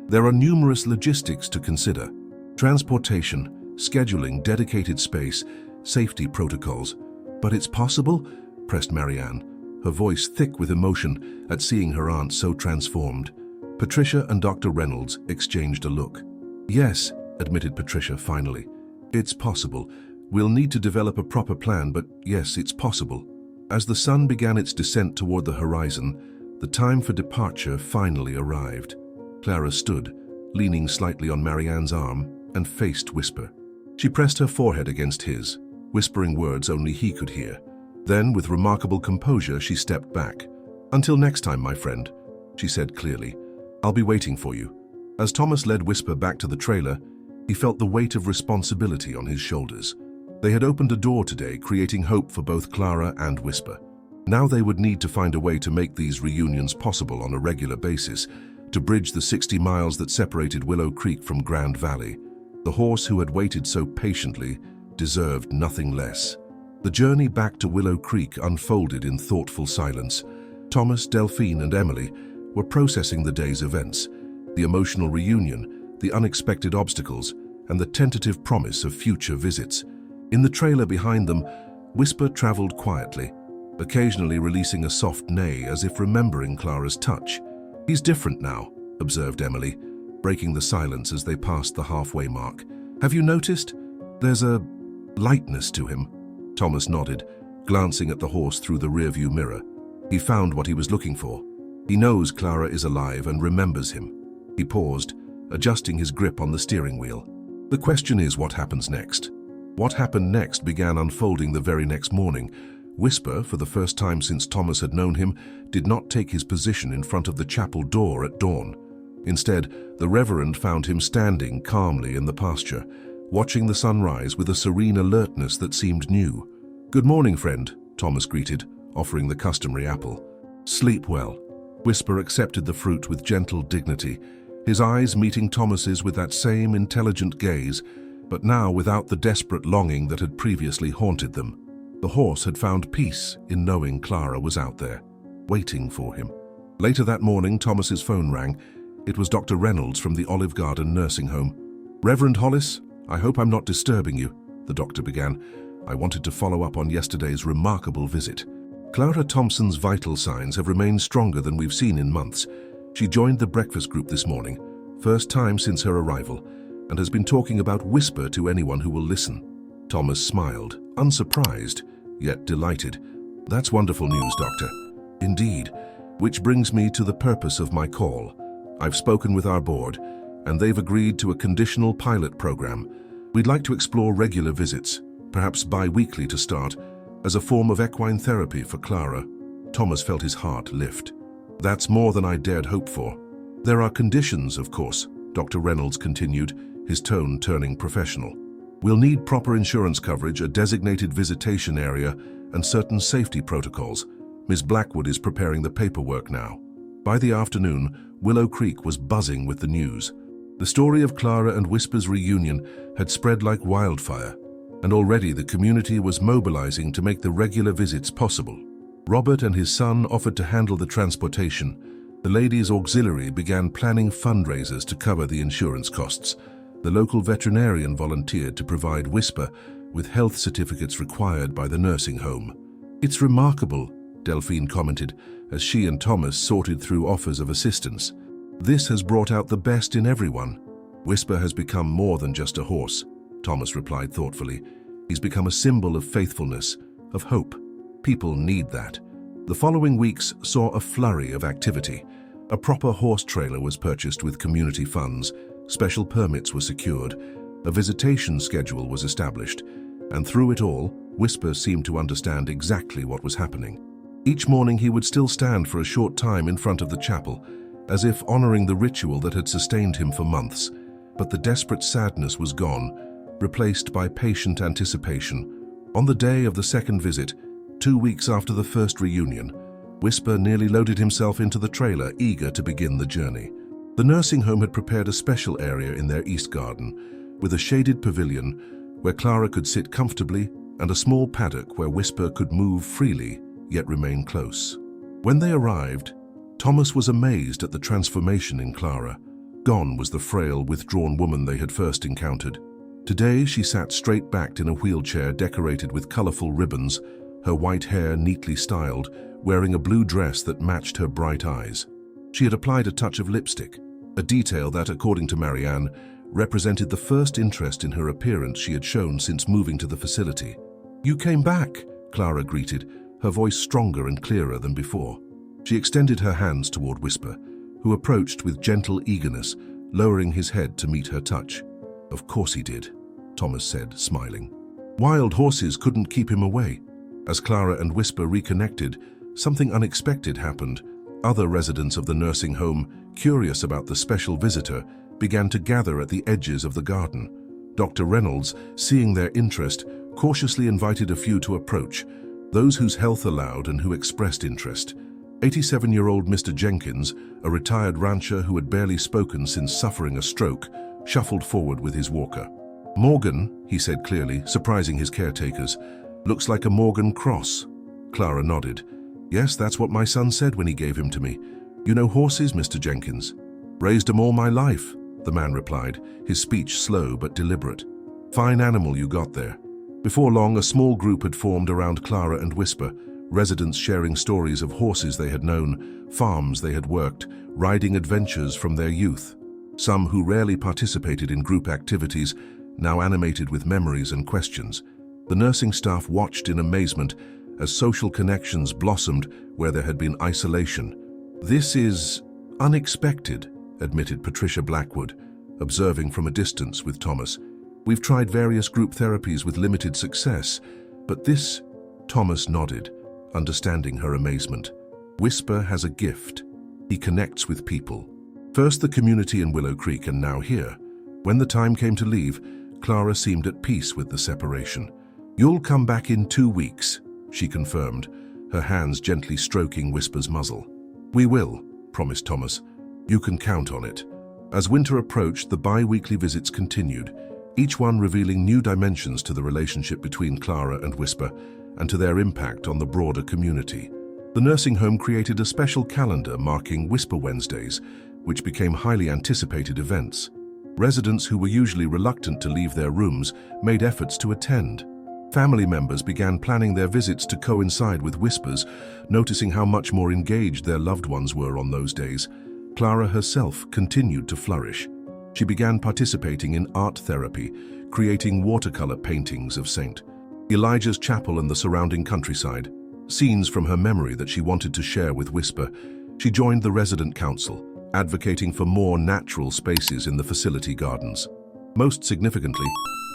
"There are numerous logistics to consider. Transportation, scheduling, dedicated space, safety protocols. But it's possible?" pressed Marianne, her voice thick with emotion at seeing her aunt so transformed. Patricia and Dr. Reynolds exchanged a look. "Yes," admitted Patricia finally. "It's possible. We'll need to develop a proper plan, but yes, it's possible." As the sun began its descent toward the horizon, the time for departure finally arrived. Clara stood, leaning slightly on Marianne's arm, and faced Whisper. She pressed her forehead against his, whispering words only he could hear. Then, with remarkable composure, she stepped back. "Until next time, my friend," she said clearly. "I'll be waiting for you." As Thomas led Whisper back to the trailer, he felt the weight of responsibility on his shoulders. They had opened a door today, creating hope for both Clara and Whisper. Now they would need to find a way to make these reunions possible on a regular basis, to bridge the 60 miles that separated Willow Creek from Grand Valley. The horse who had waited so patiently deserved nothing less. The journey back to Willow Creek unfolded in thoughtful silence. Thomas, Delphine, and Emily were processing the day's events, the emotional reunion, the unexpected obstacles, and the tentative promise of future visits. In the trailer behind them, Whisper traveled quietly, occasionally releasing a soft neigh as if remembering Clara's touch. "He's different now," observed Emily, breaking the silence as they passed the halfway mark. "Have you noticed? There's a lightness to him." Thomas nodded, glancing at the horse through the rearview mirror. He found what he was looking for. He knows Clara is alive and remembers him. He paused, adjusting his grip on the steering wheel. The question is, what happens next? What happened next began unfolding the very next morning. Whisper, for the first time since Thomas had known him, did not take his position in front of the chapel door at dawn. Instead, the Reverend found him standing calmly in the pasture, watching the sunrise with a serene alertness that seemed new. "Good morning, friend," Thomas greeted, offering the customary apple. "Sleep well." Whisper accepted the fruit with gentle dignity, his eyes meeting Thomas's with that same intelligent gaze, but now without the desperate longing that had previously haunted them. The horse had found peace in knowing Clara was out there, waiting for him. Later that morning, Thomas's phone rang. It was Dr. Reynolds from the Olive Garden nursing home. "Reverend Hollis, I hope I'm not disturbing you," the doctor began. "I wanted to follow up on yesterday's remarkable visit. Clara Thompson's vital signs have remained stronger than we've seen in months. She joined the breakfast group this morning, first time since her arrival, and has been talking about Whisper to anyone who will listen. Thomas smiled, unsurprised, yet delighted. That's wonderful news, Doctor. Indeed, which brings me to the purpose of my call. I've spoken with our board, and they've agreed to a conditional pilot program. We'd like to explore regular visits, perhaps bi-weekly to start, as a form of equine therapy for Clara. Thomas felt his heart lift. That's more than I dared hope for. There are conditions, of course, Dr. Reynolds continued, his tone turning professional. We'll need proper insurance coverage, a designated visitation area, and certain safety protocols. Ms. Blackwood is preparing the paperwork now. By the afternoon, Willow Creek was buzzing with the news. The story of Clara and Whisper's reunion had spread like wildfire, and already the community was mobilizing to make the regular visits possible. Robert and his son offered to handle the transportation. The ladies' auxiliary began planning fundraisers to cover the insurance costs. The local veterinarian volunteered to provide Whisper with health certificates required by the nursing home. It's remarkable, Delphine commented, as she and Thomas sorted through offers of assistance. This has brought out the best in everyone. Whisper has become more than just a horse, Thomas replied thoughtfully. He's become a symbol of faithfulness, of hope. People need that. The following weeks saw a flurry of activity. A proper horse trailer was purchased with community funds, special permits were secured, a visitation schedule was established, and through it all, Whisper seemed to understand exactly what was happening. Each morning he would still stand for a short time in front of the chapel, as if honoring the ritual that had sustained him for months. But the desperate sadness was gone, replaced by patient anticipation. On the day of the second visit, 2 weeks after the first reunion, Whisper nearly loaded himself into the trailer, eager to begin the journey. The nursing home had prepared a special area in their east garden, with a shaded pavilion where Clara could sit comfortably and a small paddock where Whisper could move freely, yet remain close. When they arrived, Thomas was amazed at the transformation in Clara. Gone was the frail, withdrawn woman they had first encountered. Today she sat straight-backed in a wheelchair decorated with colorful ribbons, her white hair neatly styled, wearing a blue dress that matched her bright eyes. She had applied a touch of lipstick, a detail that, according to Marianne, represented the first interest in her appearance she had shown since moving to the facility. "You came back," Clara greeted, her voice stronger and clearer than before. She extended her hands toward Whisper, who approached with gentle eagerness, lowering his head to meet her touch. "Of course he did," Thomas said, smiling. Wild horses couldn't keep him away. As Clara and Whisper reconnected, something unexpected happened. Other residents of the nursing home, curious about the special visitor, began to gather at the edges of the garden. Dr. Reynolds, seeing their interest, cautiously invited a few to approach, those whose health allowed and who expressed interest. 87-year-old Mr. Jenkins, a retired rancher who had barely spoken since suffering a stroke, shuffled forward with his walker. "Morgan," he said clearly, surprising his caretakers. "Looks like a Morgan cross." Clara nodded. "Yes, that's what my son said when he gave him to me. You know horses, Mr. Jenkins?" "Raised 'em all my life," the man replied, his speech slow but deliberate. "Fine animal you got there." Before long, a small group had formed around Clara and Whisper, residents sharing stories of horses they had known, farms they had worked, riding adventures from their youth. Some who rarely participated in group activities, now animated with memories and questions. The nursing staff watched in amazement as social connections blossomed where there had been isolation. "This is unexpected," admitted Patricia Blackwood, observing from a distance with Thomas. "We've tried various group therapies with limited success, but this..." Thomas nodded, understanding her amazement. "Whisper has a gift. He connects with people. First the community in Willow Creek and now here. When the time came to leave, Clara seemed at peace with the separation. "You'll come back in 2 weeks," she confirmed, her hands gently stroking Whisper's muzzle. "We will," promised Thomas. "You can count on it." As winter approached, the bi-weekly visits continued, each one revealing new dimensions to the relationship between Clara and Whisper and to their impact on the broader community. The nursing home created a special calendar marking Whisper Wednesdays, which became highly anticipated events. Residents who were usually reluctant to leave their rooms made efforts to attend. Family members began planning their visits to coincide with Whispers, noticing how much more engaged their loved ones were on those days. Clara herself continued to flourish. She began participating in art therapy, creating watercolor paintings of St. Elijah's Chapel and the surrounding countryside, scenes from her memory that she wanted to share with Whisper. She joined the resident council, advocating for more natural spaces in the facility gardens. Most significantly,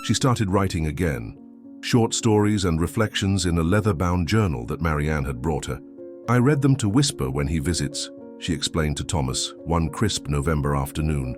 she started writing again, short stories and reflections in a leather-bound journal that Marianne had brought her. "I read them to Whisper when he visits," she explained to Thomas one crisp November afternoon.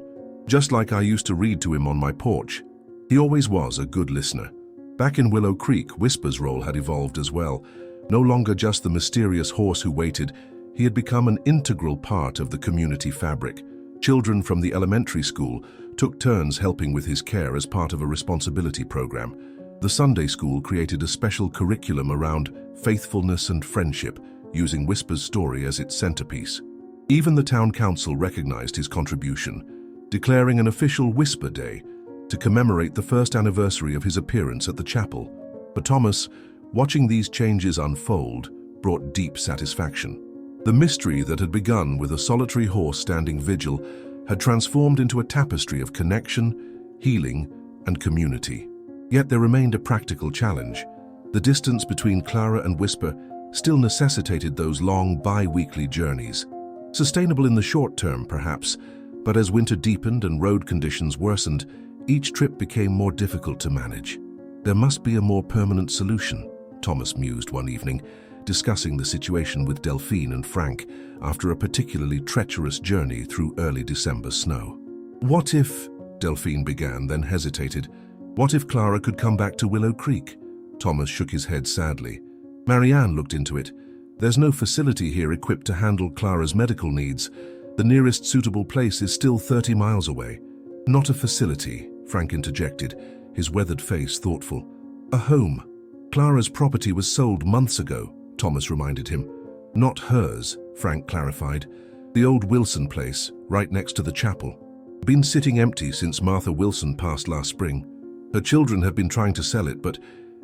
"Just like I used to read to him on my porch." He always was a good listener. Back in Willow Creek, Whisper's role had evolved as well. No longer just the mysterious horse who waited, he had become an integral part of the community fabric. Children from the elementary school took turns helping with his care as part of a responsibility program. The Sunday school created a special curriculum around faithfulness and friendship, using Whisper's story as its centerpiece. Even the town council recognized his contribution, declaring an official Whisper Day to commemorate the first anniversary of his appearance at the chapel. For Thomas, watching these changes unfold brought deep satisfaction. The mystery that had begun with a solitary horse standing vigil had transformed into a tapestry of connection, healing, and community. Yet there remained a practical challenge. The distance between Clara and Whisper still necessitated those long bi-weekly journeys. Sustainable in the short term, perhaps, but as winter deepened and road conditions worsened, each trip became more difficult to manage. There must be a more permanent solution, Thomas mused one evening, discussing the situation with Delphine and Frank after a particularly treacherous journey through early December snow. "What if," Delphine began, then hesitated. "What if Clara could come back to Willow Creek?" Thomas shook his head sadly. Marianne looked into it. "There's no facility here equipped to handle Clara's medical needs. The nearest suitable place is still 30 miles away." "Not a facility," Frank interjected, his weathered face thoughtful. "A home. Clara's property was sold months ago," Thomas reminded him. "Not hers," Frank clarified. "The old Wilson place, right next to the chapel. Been sitting empty since Martha Wilson passed last spring. Her children have been trying to sell it, but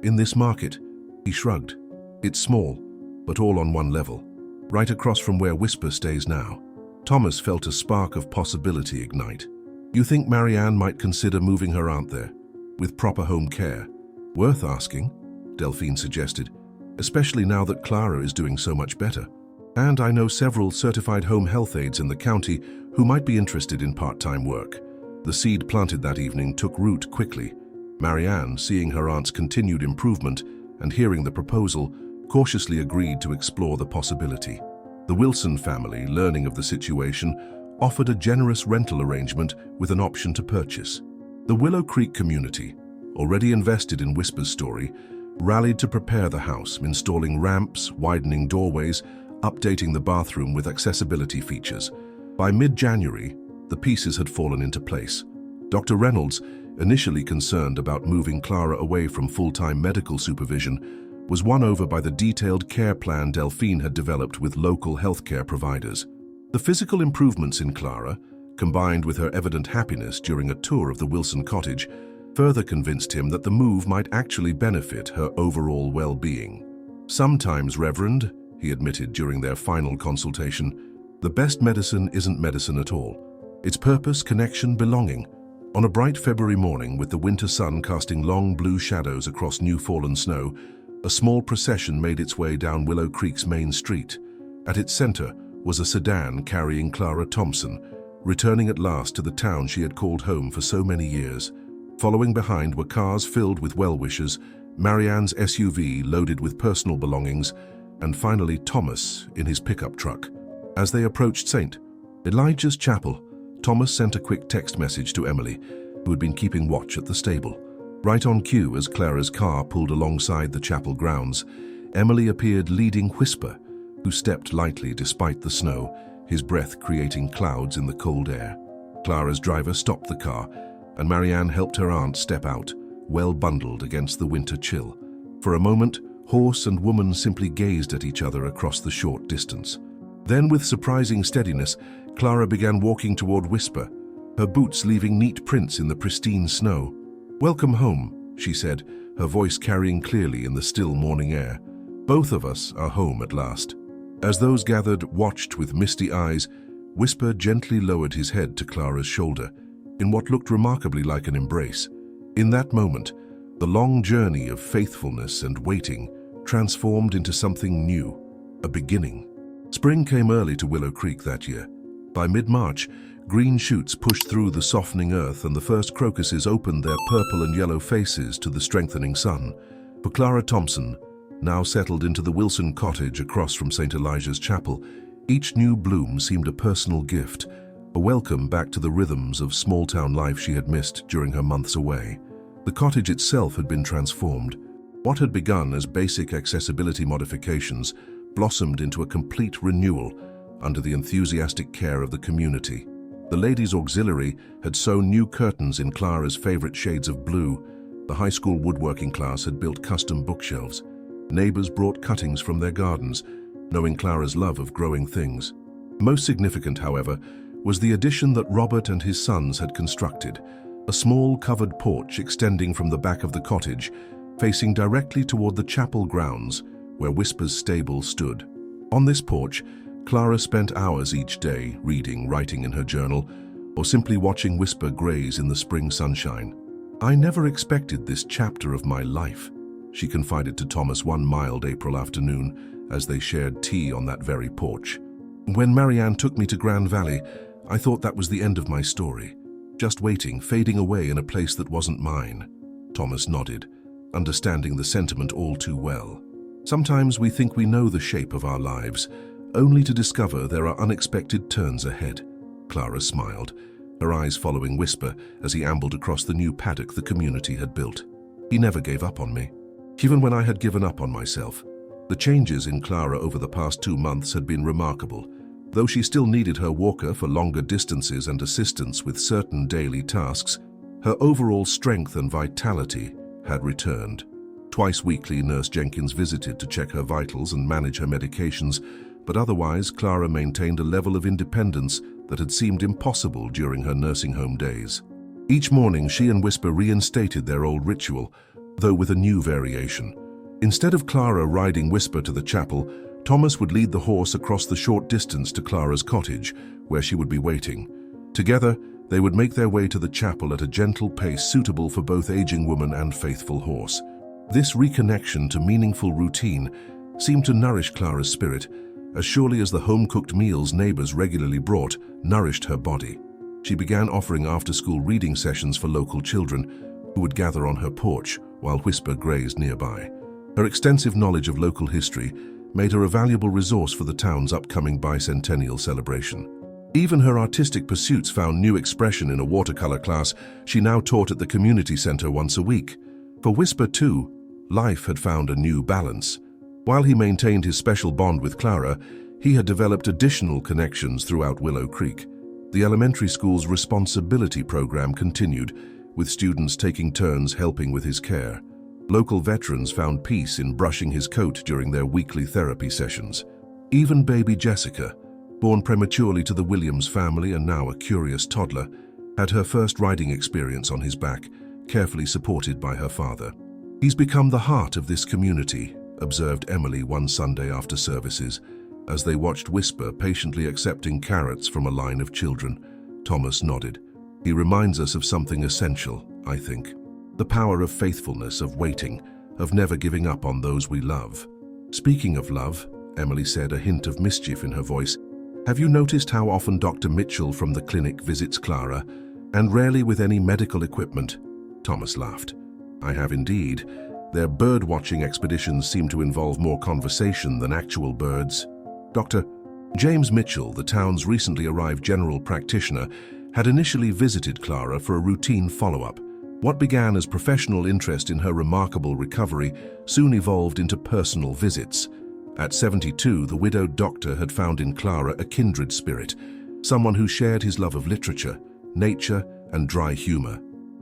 in this market," he shrugged. "It's small, but all on one level, right across from where Whisper stays now." Thomas felt a spark of possibility ignite. "You think Marianne might consider moving her aunt there, with proper home care?" "Worth asking," Delphine suggested, "especially now that Clara is doing so much better. And I know several certified home health aides in the county who might be interested in part-time work." The seed planted that evening took root quickly. Marianne, seeing her aunt's continued improvement and hearing the proposal, cautiously agreed to explore the possibility. The Wilson family, learning of the situation, offered a generous rental arrangement with an option to purchase. The Willow Creek community, already invested in Whisper's story, rallied to prepare the house, installing ramps, widening doorways, updating the bathroom with accessibility features. By mid-January, the pieces had fallen into place. Dr. Reynolds, initially concerned about moving Clara away from full-time medical supervision, was won over by the detailed care plan Delphine had developed with local healthcare providers. The physical improvements in Clara, combined with her evident happiness during a tour of the Wilson cottage, further convinced him that the move might actually benefit her overall well-being. "Sometimes, Reverend," he admitted during their final consultation, "the best medicine isn't medicine at all. It's purpose, connection, belonging." On a bright February morning, with the winter sun casting long blue shadows across new-fallen snow, a small procession made its way down Willow Creek's main street. At its center was a sedan carrying Clara Thompson, returning at last to the town she had called home for so many years. Following behind were cars filled with well-wishers, Marianne's SUV loaded with personal belongings, and finally Thomas in his pickup truck. As they approached St. Elijah's Chapel, Thomas sent a quick text message to Emily, who had been keeping watch at the stable. Right on cue, as Clara's car pulled alongside the chapel grounds, Emily appeared leading Whisper, who stepped lightly despite the snow, his breath creating clouds in the cold air. Clara's driver stopped the car, and Marianne helped her aunt step out, well bundled against the winter chill. For a moment, horse and woman simply gazed at each other across the short distance. Then, with surprising steadiness, Clara began walking toward Whisper, her boots leaving neat prints in the pristine snow. "Welcome home," she said, her voice carrying clearly in the still morning air. "Both of us are home at last." As those gathered watched with misty eyes, Whisper gently lowered his head to Clara's shoulder, in what looked remarkably like an embrace. In that moment, the long journey of faithfulness and waiting transformed into something new, a beginning. Spring came early to Willow Creek that year. By mid-March, green shoots pushed through the softening earth and the first crocuses opened their purple and yellow faces to the strengthening sun. For Clara Thompson, now settled into the Wilson cottage across from St. Elijah's Chapel, each new bloom seemed a personal gift, a welcome back to the rhythms of small-town life she had missed during her months away. The cottage itself had been transformed. What had begun as basic accessibility modifications blossomed into a complete renewal under the enthusiastic care of the community. The ladies' auxiliary had sewn new curtains in Clara's favorite shades of blue. The high school woodworking class had built custom bookshelves. Neighbors brought cuttings from their gardens, knowing Clara's love of growing things. Most significant, however, was the addition that Robert and his sons had constructed, a small covered porch extending from the back of the cottage, facing directly toward the chapel grounds where Whisper's stable stood. On this porch, Clara spent hours each day reading, writing in her journal, or simply watching Whisper graze in the spring sunshine. "I never expected this chapter of my life," she confided to Thomas one mild April afternoon as they shared tea on that very porch. "When Marianne took me to Grand Valley, I thought that was the end of my story. Just waiting, fading away in a place that wasn't mine." Thomas nodded, understanding the sentiment all too well. Sometimes we think we know the shape of our lives, only to discover there are unexpected turns ahead. Clara smiled, her eyes following Whisper as he ambled across the new paddock the community had built. He never gave up on me, even when I had given up on myself. The changes in Clara over the past 2 months had been remarkable. Though she still needed her walker for longer distances and assistance with certain daily tasks, her overall strength and vitality had returned. Twice weekly, Nurse Jenkins visited to check her vitals and manage her medications, but otherwise Clara maintained a level of independence that had seemed impossible during her nursing home days. Each morning, she and Whisper reinstated their old ritual, though with a new variation. Instead of Clara riding Whisper to the chapel, Thomas would lead the horse across the short distance to Clara's cottage, where she would be waiting. Together, they would make their way to the chapel at a gentle pace suitable for both aging woman and faithful horse. This reconnection to meaningful routine seemed to nourish Clara's spirit, as surely as the home-cooked meals neighbors regularly brought nourished her body. She began offering after-school reading sessions for local children, who would gather on her porch while Whisper grazed nearby. Her extensive knowledge of local history made her a valuable resource for the town's upcoming bicentennial celebration. Even her artistic pursuits found new expression in a watercolor class she now taught at the community center once a week. For Whisper, too, life had found a new balance. While he maintained his special bond with Clara, he had developed additional connections throughout Willow Creek. The elementary school's responsibility program continued, with students taking turns helping with his care. Local veterans found peace in brushing his coat during their weekly therapy sessions. Even baby Jessica, born prematurely to the Williams family and now a curious toddler, had her first riding experience on his back, carefully supported by her father. "He's become the heart of this community," observed Emily one Sunday after services, as they watched Whisper patiently accepting carrots from a line of children. Thomas nodded. "He reminds us of something essential, I think. The power of faithfulness, of waiting, of never giving up on those we love." "Speaking of love," Emily said, a hint of mischief in her voice, "have you noticed how often Dr. Mitchell from the clinic visits Clara, and rarely with any medical equipment?" Thomas laughed. "I have indeed. Their bird-watching expeditions seem to involve more conversation than actual birds." Dr. James Mitchell, the town's recently arrived general practitioner, had initially visited Clara for a routine follow-up. What began as professional interest in her remarkable recovery soon evolved into personal visits. At 72, the widowed doctor had found in Clara a kindred spirit, someone who shared his love of literature, nature, and dry humor.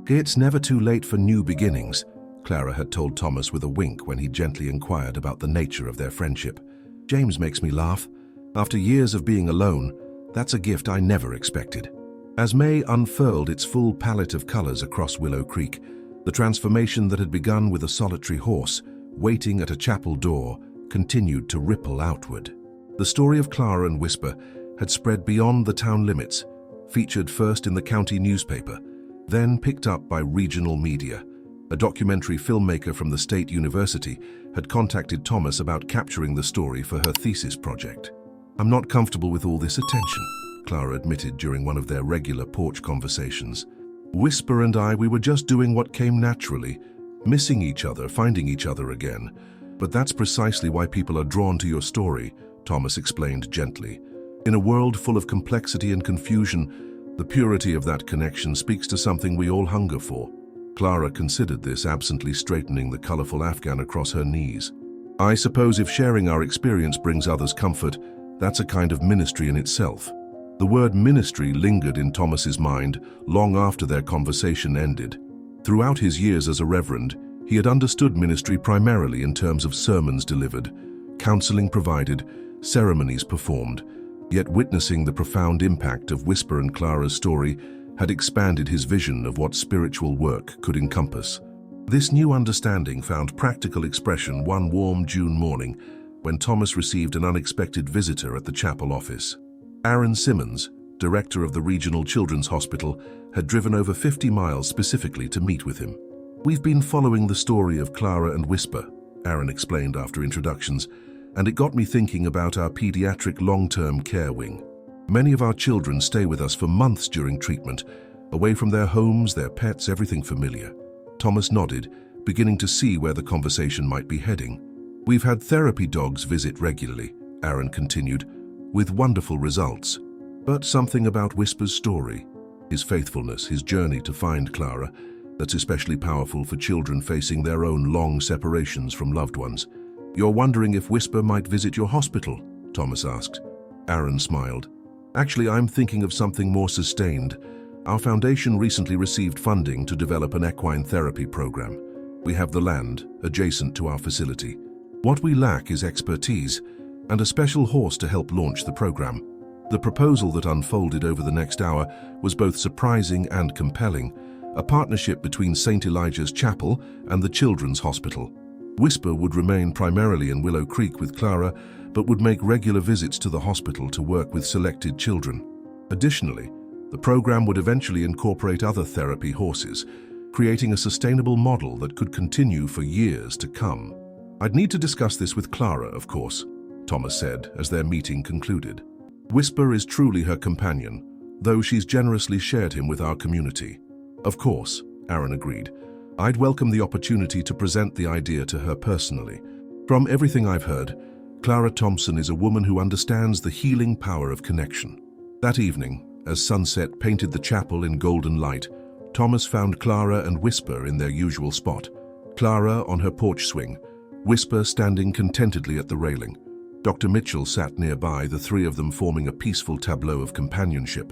"It's never too late for new beginnings," Clara had told Thomas with a wink when he gently inquired about the nature of their friendship. "James makes me laugh. After years of being alone, that's a gift I never expected." As May unfurled its full palette of colors across Willow Creek, the transformation that had begun with a solitary horse, waiting at a chapel door, continued to ripple outward. The story of Clara and Whisper had spread beyond the town limits, featured first in the county newspaper, then picked up by regional media. A documentary filmmaker from the state university had contacted Thomas about capturing the story for her thesis project. "I'm not comfortable with all this attention," Clara admitted during one of their regular porch conversations. "Whisper and we were just doing what came naturally, missing each other, finding each other again. But that's precisely why people are drawn to your story," Thomas explained gently. "In a world full of complexity and confusion, the purity of that connection speaks to something we all hunger for." Clara considered this, absently straightening the colorful afghan across her knees. "I suppose if sharing our experience brings others comfort, that's a kind of ministry in itself." The word ministry lingered in Thomas's mind long after their conversation ended. Throughout his years as a reverend, he had understood ministry primarily in terms of sermons delivered, counseling provided, ceremonies performed. Yet witnessing the profound impact of Whisper and Clara's story had expanded his vision of what spiritual work could encompass. This new understanding found practical expression one warm June morning when Thomas received an unexpected visitor at the chapel office. Aaron Simmons, director of the regional children's hospital, had driven over 50 miles specifically to meet with him. "We've been following the story of Clara and Whisper," Aaron explained after introductions, "and it got me thinking about our pediatric long-term care wing. Many of our children stay with us for months during treatment, away from their homes, their pets, everything familiar." Thomas nodded, beginning to see where the conversation might be heading. "We've had therapy dogs visit regularly," Aaron continued, "with wonderful results. But something about Whisper's story, his faithfulness, his journey to find Clara, that's especially powerful for children facing their own long separations from loved ones." "You're wondering if Whisper might visit your hospital?" Thomas asked. Aaron smiled. "Actually, I'm thinking of something more sustained. Our foundation recently received funding to develop an equine therapy program. We have the land adjacent to our facility. What we lack is expertise and a special horse to help launch the program." The proposal that unfolded over the next hour was both surprising and compelling, a partnership between St. Elijah's Chapel and the Children's Hospital. Whisper would remain primarily in Willow Creek with Clara, but would make regular visits to the hospital to work with selected children. Additionally, the program would eventually incorporate other therapy horses, creating a sustainable model that could continue for years to come. "I'd need to discuss this with Clara, of course," Thomas said as their meeting concluded. "Whisper is truly her companion, though she's generously shared him with our community." "Of course," Aaron agreed. "I'd welcome the opportunity to present the idea to her personally. From everything I've heard, Clara Thompson is a woman who understands the healing power of connection." That evening, as sunset painted the chapel in golden light, Thomas found Clara and Whisper in their usual spot. Clara on her porch swing, Whisper standing contentedly at the railing. Dr. Mitchell sat nearby, the three of them forming a peaceful tableau of companionship.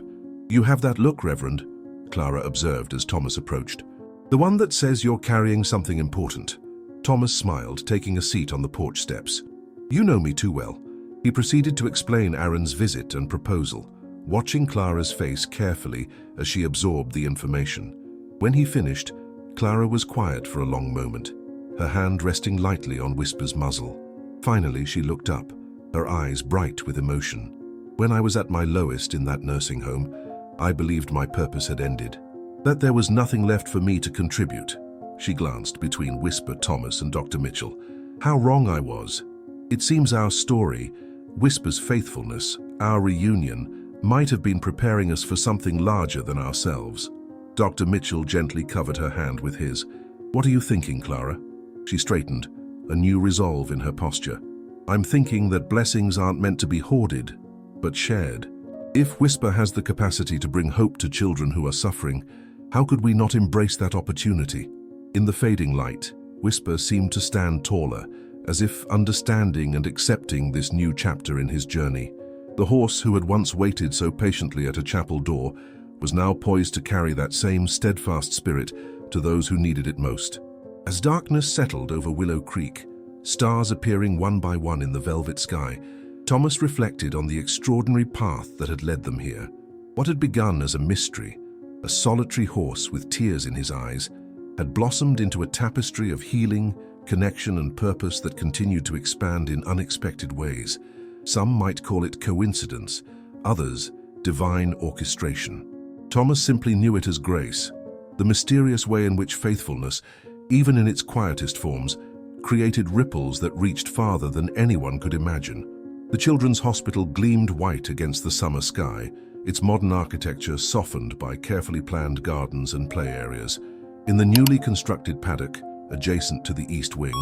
"You have that look, Reverend," Clara observed as Thomas approached. "The one that says you're carrying something important." Thomas smiled, taking a seat on the porch steps. "You know me too well." He proceeded to explain Aaron's visit and proposal, watching Clara's face carefully as she absorbed the information. When he finished, Clara was quiet for a long moment, her hand resting lightly on Whisper's muzzle. Finally, she looked up, her eyes bright with emotion. "When I was at my lowest in that nursing home, I believed my purpose had ended, that there was nothing left for me to contribute." She glanced between Whisper, Thomas, and Dr. Mitchell. "How wrong I was. It seems our story, Whisper's faithfulness, our reunion, might have been preparing us for something larger than ourselves." Dr. Mitchell gently covered her hand with his. "What are you thinking, Clara?" She straightened, a new resolve in her posture. "I'm thinking that blessings aren't meant to be hoarded, but shared. If Whisper has the capacity to bring hope to children who are suffering, how could we not embrace that opportunity?" In the fading light, Whisper seemed to stand taller, as if understanding and accepting this new chapter in his journey. The horse who had once waited so patiently at a chapel door was now poised to carry that same steadfast spirit to those who needed it most. As darkness settled over Willow Creek, stars appearing one by one in the velvet sky, Thomas reflected on the extraordinary path that had led them here. What had begun as a mystery, a solitary horse with tears in his eyes, had blossomed into a tapestry of healing, connection, and purpose that continued to expand in unexpected ways. Some might call it coincidence, others divine orchestration. Thomas simply knew it as grace, the mysterious way in which faithfulness, even in its quietest forms, created ripples that reached farther than anyone could imagine. The children's hospital gleamed white against the summer sky, its modern architecture softened by carefully planned gardens and play areas. In the newly constructed paddock, adjacent to the east wing,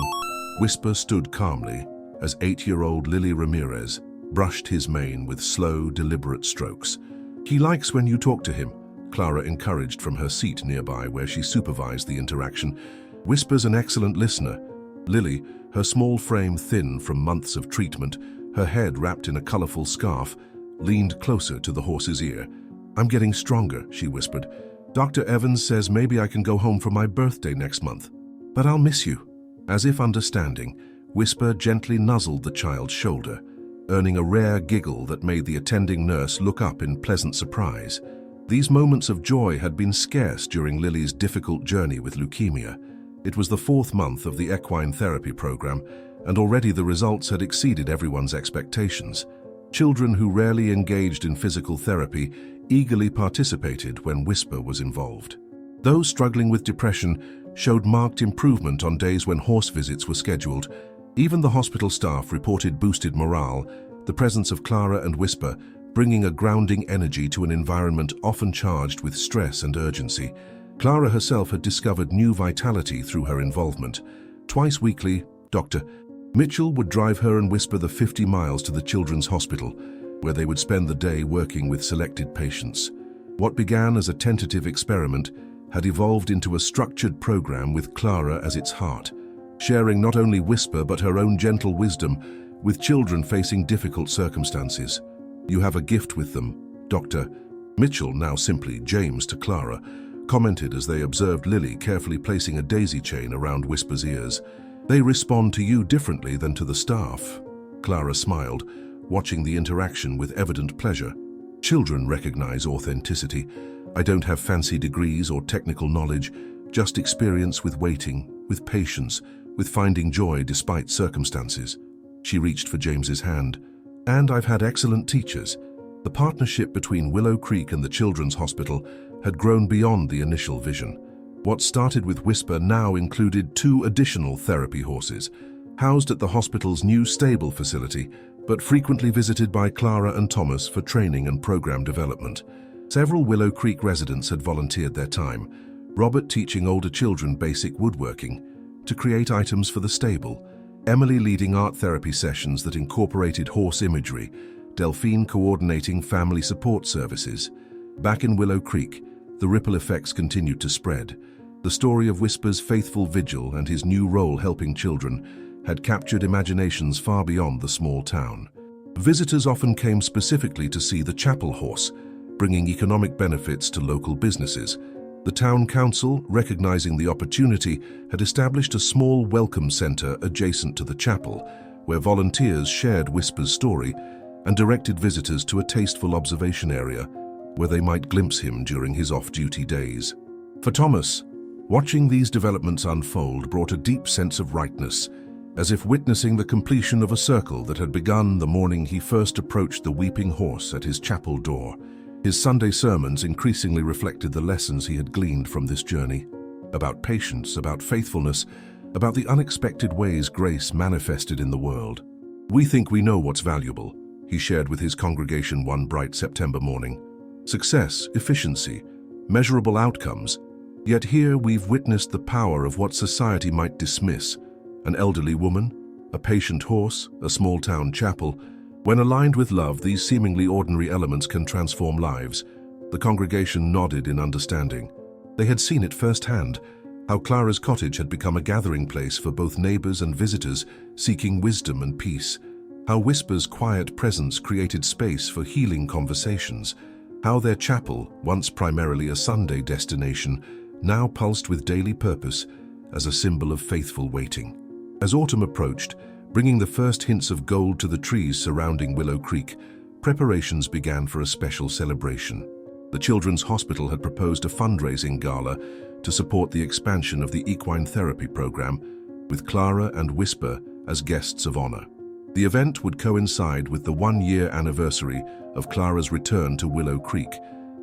Whisper stood calmly as 8-year-old Lily Ramirez brushed his mane with slow, deliberate strokes. "He likes when you talk to him," Clara encouraged from her seat nearby where she supervised the interaction. "Whisper's an excellent listener." Lily, her small frame thin from months of treatment, her head wrapped in a colorful scarf, leaned closer to the horse's ear. "I'm getting stronger," she whispered. "Dr. Evans says maybe I can go home for my birthday next month. But I'll miss you." As if understanding, Whisper gently nuzzled the child's shoulder, earning a rare giggle that made the attending nurse look up in pleasant surprise. These moments of joy had been scarce during Lily's difficult journey with leukemia. It was the 4th month of the equine therapy program, and already the results had exceeded everyone's expectations. Children who rarely engaged in physical therapy eagerly participated when Whisper was involved. Those struggling with depression showed marked improvement on days when horse visits were scheduled. Even the hospital staff reported boosted morale, the presence of Clara and Whisper bringing a grounding energy to an environment often charged with stress and urgency. Clara herself had discovered new vitality through her involvement. Twice weekly, Dr. Mitchell would drive her and Whisper the 50 miles to the children's hospital, where they would spend the day working with selected patients. What began as a tentative experiment had evolved into a structured program with Clara as its heart, sharing not only Whisper but her own gentle wisdom with children facing difficult circumstances. "You have a gift with them," Dr. Mitchell, now simply James to Clara, commented as they observed Lily carefully placing a daisy chain around Whisper's ears. "They respond to you differently than to the staff." Clara smiled, watching the interaction with evident pleasure. "Children recognize authenticity. I don't have fancy degrees or technical knowledge, just experience with waiting, with patience, with finding joy despite circumstances." She reached for James's hand. "And I've had excellent teachers." The partnership between Willow Creek and the Children's Hospital had grown beyond the initial vision. What started with Whisper now included 2 additional therapy horses, housed at the hospital's new stable facility, but frequently visited by Clara and Thomas for training and program development. Several Willow Creek residents had volunteered their time, Robert teaching older children basic woodworking to create items for the stable, Emily leading art therapy sessions that incorporated horse imagery, Delphine coordinating family support services. Back in Willow Creek, the ripple effects continued to spread. The story of Whisper's faithful vigil and his new role helping children had captured imaginations far beyond the small town. Visitors often came specifically to see the chapel horse, bringing economic benefits to local businesses. The town council, recognizing the opportunity, had established a small welcome center adjacent to the chapel, where volunteers shared Whisper's story and directed visitors to a tasteful observation area where they might glimpse him during his off-duty days. For Thomas, watching these developments unfold brought a deep sense of rightness, as if witnessing the completion of a circle that had begun the morning he first approached the weeping horse at his chapel door. His Sunday sermons increasingly reflected the lessons he had gleaned from this journey, about patience, about faithfulness, about the unexpected ways grace manifested in the world. "We think we know what's valuable," he shared with his congregation one bright September morning. "Success, efficiency, measurable outcomes. Yet here we've witnessed the power of what society might dismiss. An elderly woman, a patient horse, a small-town chapel. When aligned with love, these seemingly ordinary elements can transform lives." The congregation nodded in understanding. They had seen it firsthand, how Clara's cottage had become a gathering place for both neighbors and visitors seeking wisdom and peace, how Whisper's quiet presence created space for healing conversations, how their chapel, once primarily a Sunday destination, now pulsed with daily purpose as a symbol of faithful waiting. As autumn approached, bringing the first hints of gold to the trees surrounding Willow Creek, preparations began for a special celebration. The Children's Hospital had proposed a fundraising gala to support the expansion of the equine therapy program, with Clara and Whisper as guests of honor. The event would coincide with the one-year anniversary of Clara's return to Willow Creek,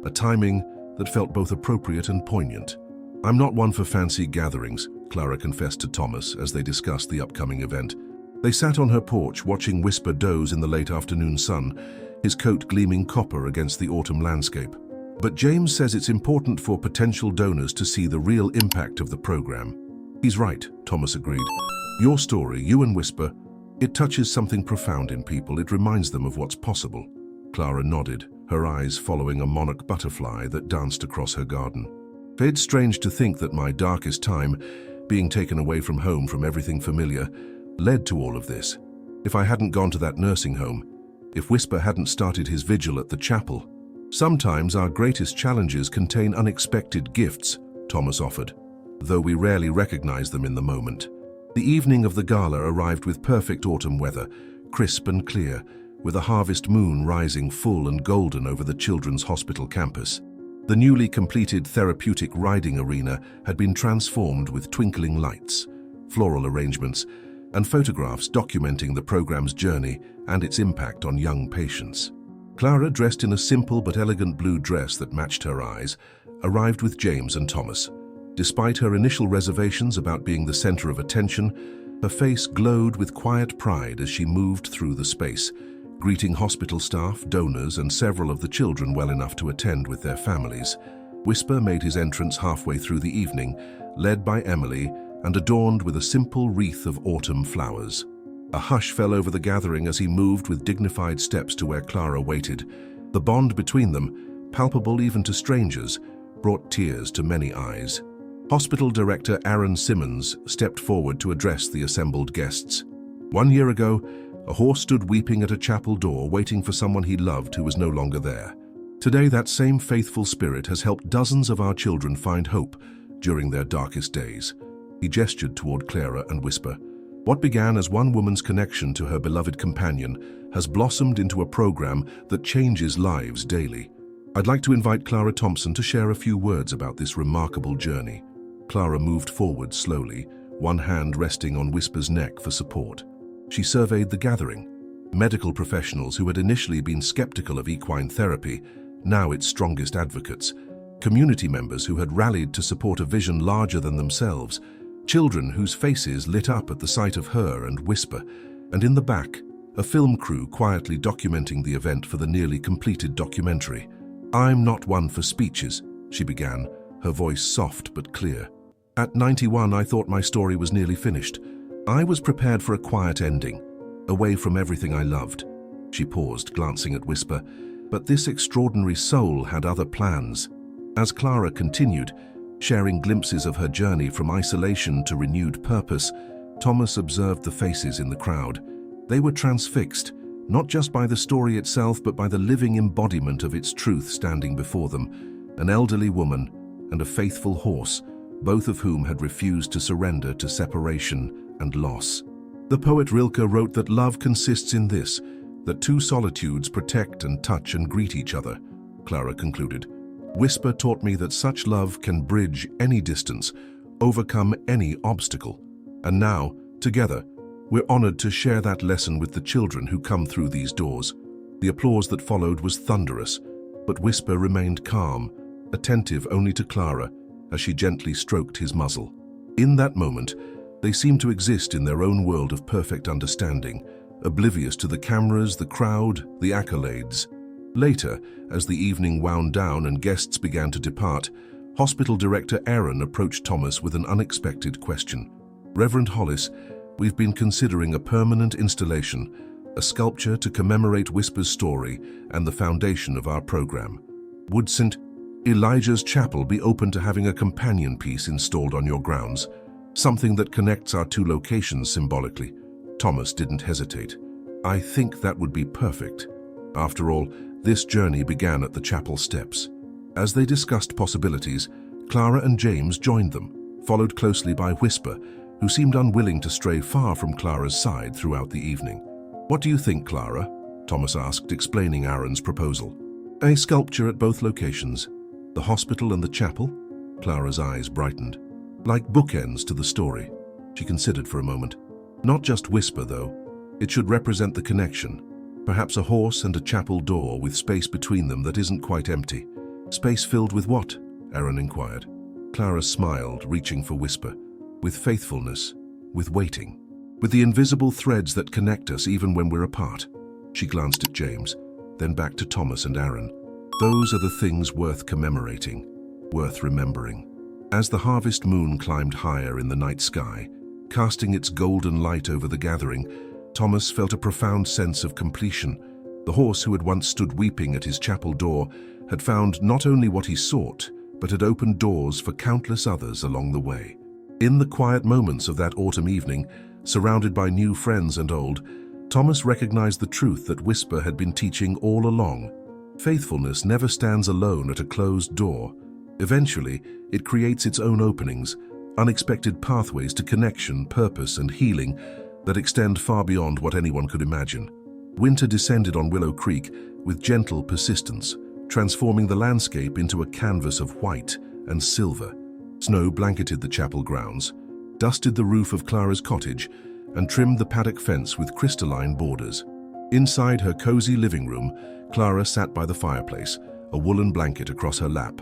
a timing that felt both appropriate and poignant. "I'm not one for fancy gatherings," Clara confessed to Thomas as they discussed the upcoming event. They sat on her porch watching Whisper doze in the late afternoon sun, his coat gleaming copper against the autumn landscape. "But James says it's important for potential donors to see the real impact of the program." "He's right," Thomas agreed. "Your story, you and Whisper, it touches something profound in people. It reminds them of what's possible." Clara nodded, her eyes following a monarch butterfly that danced across her garden. "It's strange to think that my darkest time, being taken away from home, from everything familiar, led to all of this. If I hadn't gone to that nursing home, if Whisper hadn't started his vigil at the chapel." "Sometimes our greatest challenges contain unexpected gifts," Thomas offered, "though we rarely recognize them in the moment." The evening of the gala arrived with perfect autumn weather, crisp and clear, with a harvest moon rising full and golden over the children's hospital campus. The newly completed therapeutic riding arena had been transformed with twinkling lights, floral arrangements, and photographs documenting the program's journey and its impact on young patients. Clara, dressed in a simple but elegant blue dress that matched her eyes, arrived with James and Thomas. Despite her initial reservations about being the center of attention, her face glowed with quiet pride as she moved through the space, greeting hospital staff, donors, and several of the children well enough to attend with their families. Whisper made his entrance halfway through the evening, led by Emily and adorned with a simple wreath of autumn flowers. A hush fell over the gathering as he moved with dignified steps to where Clara waited. The bond between them, palpable even to strangers, brought tears to many eyes. Hospital Director Aaron Simmons stepped forward to address the assembled guests. "1 year ago, a horse stood weeping at a chapel door waiting for someone he loved who was no longer there. Today, that same faithful spirit has helped dozens of our children find hope during their darkest days." He gestured toward Clara and Whisper. "What began as one woman's connection to her beloved companion has blossomed into a program that changes lives daily. I'd like to invite Clara Thompson to share a few words about this remarkable journey." Clara moved forward slowly, one hand resting on Whisper's neck for support. She surveyed the gathering. Medical professionals who had initially been skeptical of equine therapy, now its strongest advocates. Community members who had rallied to support a vision larger than themselves. Children whose faces lit up at the sight of her and Whisper. And in the back, a film crew quietly documenting the event for the nearly completed documentary. "I'm not one for speeches," she began, her voice soft but clear. "At 91, I thought my story was nearly finished. I was prepared for a quiet ending, away from everything I loved." She paused, glancing at Whisper, but this extraordinary soul had other plans. As Clara continued, sharing glimpses of her journey from isolation to renewed purpose, Thomas observed the faces in the crowd. They were transfixed, not just by the story itself, but by the living embodiment of its truth standing before them, an elderly woman and a faithful horse, both of whom had refused to surrender to separation and loss. The poet Rilke wrote that love consists in this, that two solitudes protect and touch and greet each other, Clara concluded. Whisper taught me that such love can bridge any distance, overcome any obstacle. And now, together, we're honored to share that lesson with the children who come through these doors. The applause that followed was thunderous, but Whisper remained calm, attentive only to Clara as she gently stroked his muzzle. In that moment, they seemed to exist in their own world of perfect understanding, oblivious to the cameras, the crowd, the accolades. Later, as the evening wound down and guests began to depart, Hospital Director Aaron approached Thomas with an unexpected question. "Reverend Hollis, we've been considering a permanent installation, a sculpture to commemorate Whisper's story and the foundation of our program. Would St. Elijah's Chapel be open to having a companion piece installed on your grounds, something that connects our two locations symbolically?" Thomas didn't hesitate. "I think that would be perfect. After all, this journey began at the chapel steps." As they discussed possibilities, Clara and James joined them, followed closely by Whisper, who seemed unwilling to stray far from Clara's side throughout the evening. "What do you think, Clara?" Thomas asked, explaining Aaron's proposal. "A sculpture at both locations, the hospital and the chapel?" Clara's eyes brightened. "Like bookends to the story." She considered for a moment. "Not just Whisper, though. It should represent the connection. Perhaps a horse and a chapel door with space between them that isn't quite empty. Space filled with what? Aaron inquired. Clara smiled, reaching for Whisper. With faithfulness, with waiting, with the invisible threads that connect us even when we're apart. She glanced at James, then back to Thomas and Aaron. Those are the things worth commemorating, worth remembering. As the harvest moon climbed higher in the night sky, casting its golden light over the gathering, Thomas felt a profound sense of completion. The horse who had once stood weeping at his chapel door had found not only what he sought, but had opened doors for countless others along the way. In the quiet moments of that autumn evening, surrounded by new friends and old, Thomas recognized the truth that Whisper had been teaching all along. Faithfulness never stands alone at a closed door. Eventually, it creates its own openings, unexpected pathways to connection, purpose, and healing that extend far beyond what anyone could imagine. Winter descended on Willow Creek with gentle persistence, transforming the landscape into a canvas of white and silver. Snow blanketed the chapel grounds, dusted the roof of Clara's cottage, and trimmed the paddock fence with crystalline borders. Inside her cozy living room, Clara sat by the fireplace, a woolen blanket across her lap,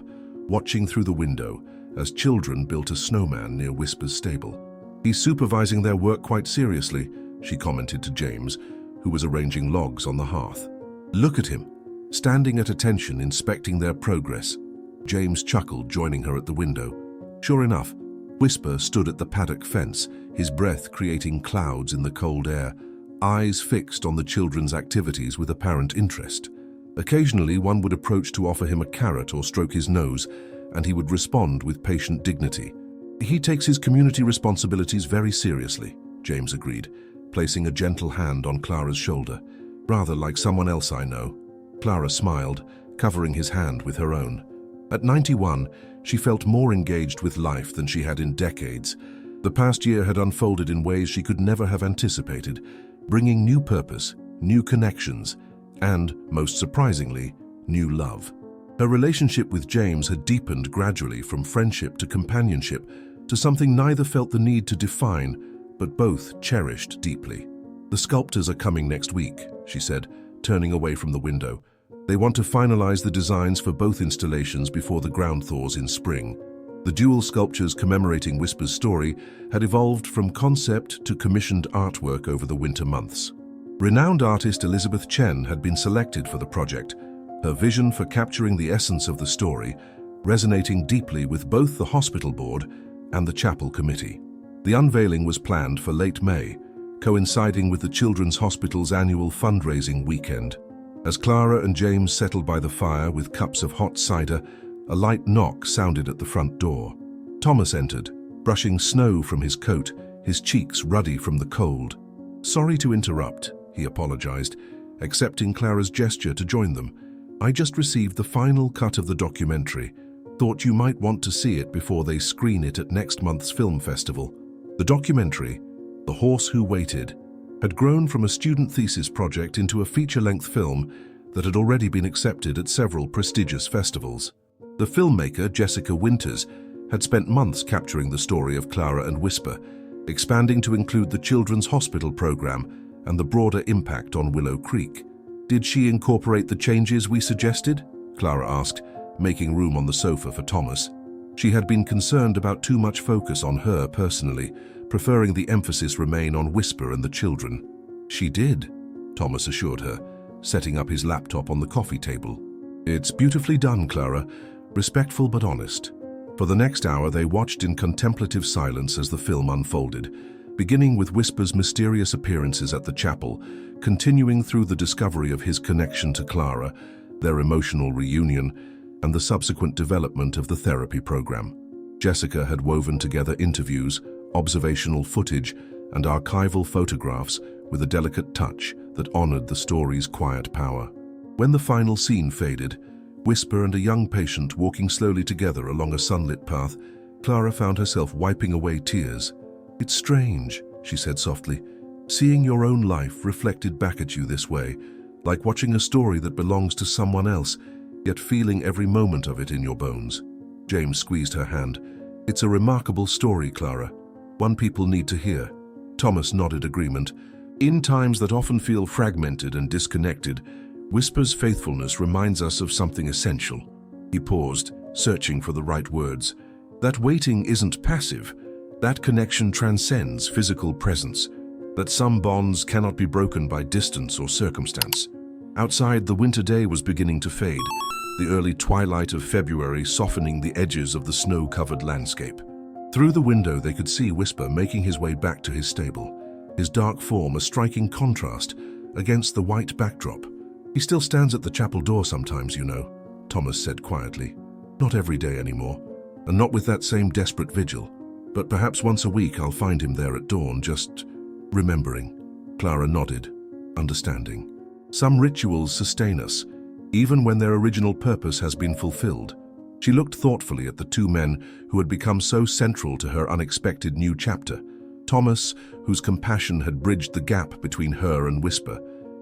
watching through the window as children built a snowman near Whisper's stable. "He's supervising their work quite seriously," she commented to James, who was arranging logs on the hearth. "Look at him, standing at attention, inspecting their progress." James chuckled, joining her at the window. Sure enough, Whisper stood at the paddock fence, his breath creating clouds in the cold air, eyes fixed on the children's activities with apparent interest. Occasionally, one would approach to offer him a carrot or stroke his nose, and he would respond with patient dignity. "He takes his community responsibilities very seriously," James agreed, placing a gentle hand on Clara's shoulder. "Rather like someone else I know." Clara smiled, covering his hand with her own. At 91, she felt more engaged with life than she had in decades. The past year had unfolded in ways she could never have anticipated, bringing new purpose, new connections, and, most surprisingly, new love. Her relationship with James had deepened gradually from friendship to companionship to something neither felt the need to define, but both cherished deeply. "The sculptors are coming next week," she said, turning away from the window. "They want to finalize the designs for both installations before the ground thaws in spring." The dual sculptures commemorating Whisper's story had evolved from concept to commissioned artwork over the winter months. Renowned artist Elizabeth Chen had been selected for the project, her vision for capturing the essence of the story resonating deeply with both the hospital board and the chapel committee. The unveiling was planned for late May, coinciding with the Children's Hospital's annual fundraising weekend. As Clara and James settled by the fire with cups of hot cider, a light knock sounded at the front door. Thomas entered, brushing snow from his coat, his cheeks ruddy from the cold. "Sorry to interrupt," he apologized, accepting Clara's gesture to join them. "I just received the final cut of the documentary. Thought you might want to see it before they screen it at next month's film festival." The documentary, The Horse Who Waited, had grown from a student thesis project into a feature-length film that had already been accepted at several prestigious festivals. The filmmaker, Jessica Winters, had spent months capturing the story of Clara and Whisper, expanding to include the Children's Hospital program and the broader impact on Willow Creek. "Did she incorporate the changes we suggested?" Clara asked, making room on the sofa for Thomas. She had been concerned about too much focus on her personally, preferring the emphasis remain on Whisper and the children. "She did," Thomas assured her, setting up his laptop on the coffee table. "It's beautifully done, Clara, respectful but honest." For the next hour, they watched in contemplative silence as the film unfolded, beginning with Whisper's mysterious appearances at the chapel, continuing through the discovery of his connection to Clara, their emotional reunion, and the subsequent development of the therapy program. Jessica had woven together interviews, observational footage, and archival photographs with a delicate touch that honored the story's quiet power. When the final scene faded, Whisper and a young patient walking slowly together along a sunlit path, Clara found herself wiping away tears. "It's strange," she said softly, "seeing your own life reflected back at you this way, like watching a story that belongs to someone else, yet feeling every moment of it in your bones." James squeezed her hand. "It's a remarkable story, Clara. One people need to hear." Thomas nodded agreement, In times that often feel fragmented and disconnected, Whisper's faithfulness reminds us of something essential. He paused, searching for the right words. That waiting isn't passive. That connection transcends physical presence. That some bonds cannot be broken by distance or circumstance. Outside, the winter day was beginning to fade, the early twilight of February softening the edges of the snow-covered landscape. Through the window, they could see Whisper making his way back to his stable, his dark form a striking contrast against the white backdrop. "He still stands at the chapel door sometimes, you know," Thomas said quietly. "Not every day anymore, and not with that same desperate vigil. But perhaps once a week I'll find him there at dawn, just remembering." Clara nodded, understanding. Some rituals sustain us, even when their original purpose has been fulfilled. She looked thoughtfully at the two men who had become so central to her unexpected new chapter. Thomas, whose compassion had bridged the gap between her and Whisper.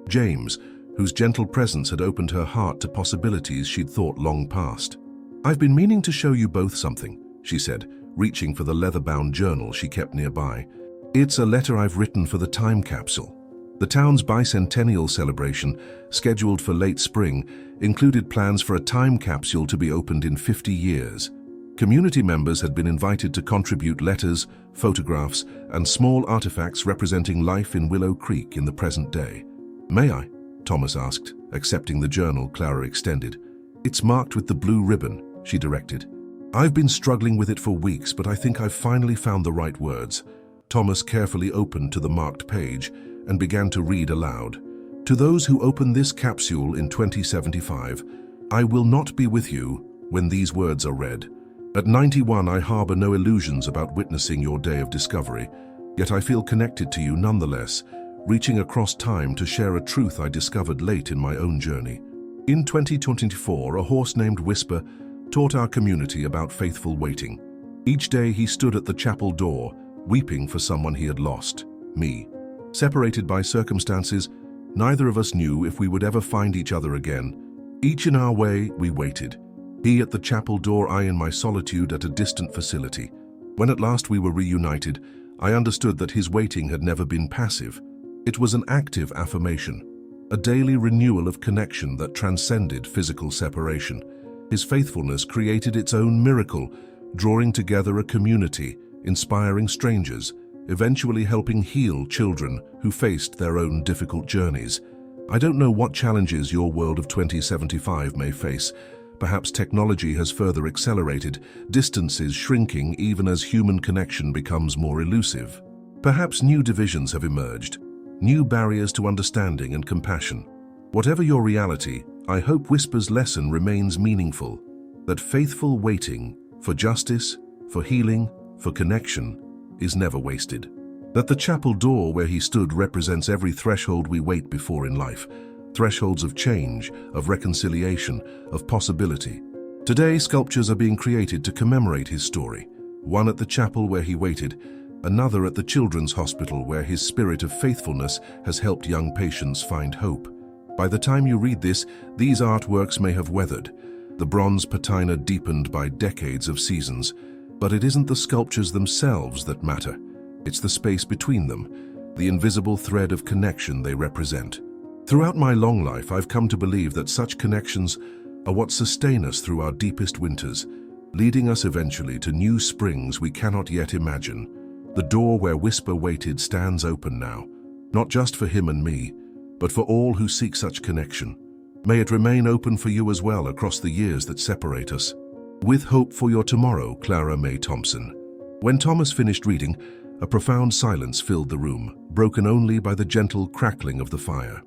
James, whose gentle presence had opened her heart to possibilities she'd thought long past. "I've been meaning to show you both something," she said, reaching for the leather-bound journal she kept nearby. "It's a letter I've written for the time capsule." The town's bicentennial celebration, scheduled for late spring, included plans for a time capsule to be opened in 50 years. Community members had been invited to contribute letters, photographs, and small artifacts representing life in Willow Creek in the present day. "May I?" Thomas asked, accepting the journal Clara extended. "It's marked with the blue ribbon," she directed. "I've been struggling with it for weeks, but I think I've finally found the right words." Thomas carefully opened to the marked page and began to read aloud. "To those who open this capsule in 2075, I will not be with you when these words are read. At 91, I harbor no illusions about witnessing your day of discovery, yet I feel connected to you nonetheless, reaching across time to share a truth I discovered late in my own journey. In 2024, a horse named Whisper taught our community about faithful waiting. Each day he stood at the chapel door, weeping for someone he had lost, me. Separated by circumstances, neither of us knew if we would ever find each other again. Each in our way, we waited. He at the chapel door, I in my solitude at a distant facility. When at last we were reunited, I understood that his waiting had never been passive. It was an active affirmation, a daily renewal of connection that transcended physical separation. His faithfulness created its own miracle, drawing together a community, inspiring strangers, eventually helping heal children who faced their own difficult journeys. I don't know what challenges your world of 2075 may face. Perhaps technology has further accelerated, distances shrinking even as human connection becomes more elusive. Perhaps new divisions have emerged, new barriers to understanding and compassion. Whatever your reality, I hope Whisper's lesson remains meaningful, that faithful waiting for justice, for healing, for connection, is never wasted. That the chapel door where he stood represents every threshold we wait before in life, thresholds of change, of reconciliation, of possibility. Today, sculptures are being created to commemorate his story, one at the chapel where he waited, another at the children's hospital where his spirit of faithfulness has helped young patients find hope. By the time you read this, these artworks may have weathered, the bronze patina deepened by decades of seasons, but it isn't the sculptures themselves that matter. It's the space between them, the invisible thread of connection they represent. Throughout my long life, I've come to believe that such connections are what sustain us through our deepest winters, leading us eventually to new springs we cannot yet imagine. The door where Whisper waited stands open now, not just for him and me, but for all who seek such connection. May it remain open for you as well across the years that separate us. With hope for your tomorrow, Clara May Thompson. When Thomas finished reading, a profound silence filled the room, broken only by the gentle crackling of the fire.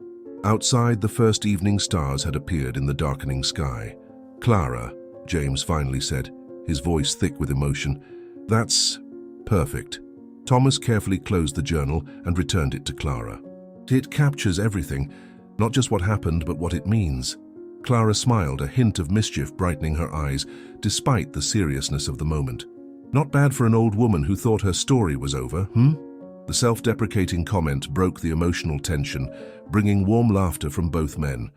Outside, the first evening stars had appeared in the darkening sky. "Clara," James finally said, his voice thick with emotion, "that's perfect." Thomas carefully closed the journal and returned it to Clara. "It captures everything, not just what happened, but what it means." Clara smiled, a hint of mischief brightening her eyes, despite the seriousness of the moment. "Not bad for an old woman who thought her story was over, The self-deprecating comment broke the emotional tension, bringing warm laughter from both men.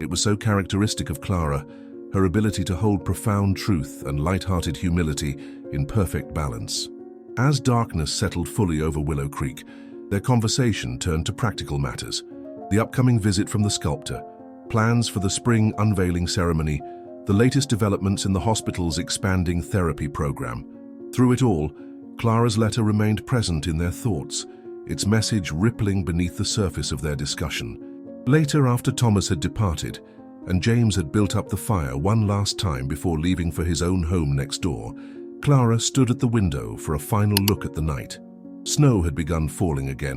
It was so characteristic of Clara, her ability to hold profound truth and light-hearted humility in perfect balance. As darkness settled fully over Willow Creek, Their conversation turned to practical matters: the upcoming visit from the sculptor, plans for the spring unveiling ceremony, the latest developments in the hospital's expanding therapy program. Through it all, Clara's letter remained present in their thoughts, its message rippling beneath the surface of their discussion. Later, after Thomas had departed, and James had built up the fire one last time before leaving for his own home next door, Clara stood at the window for a final look at the night. Snow had begun falling again,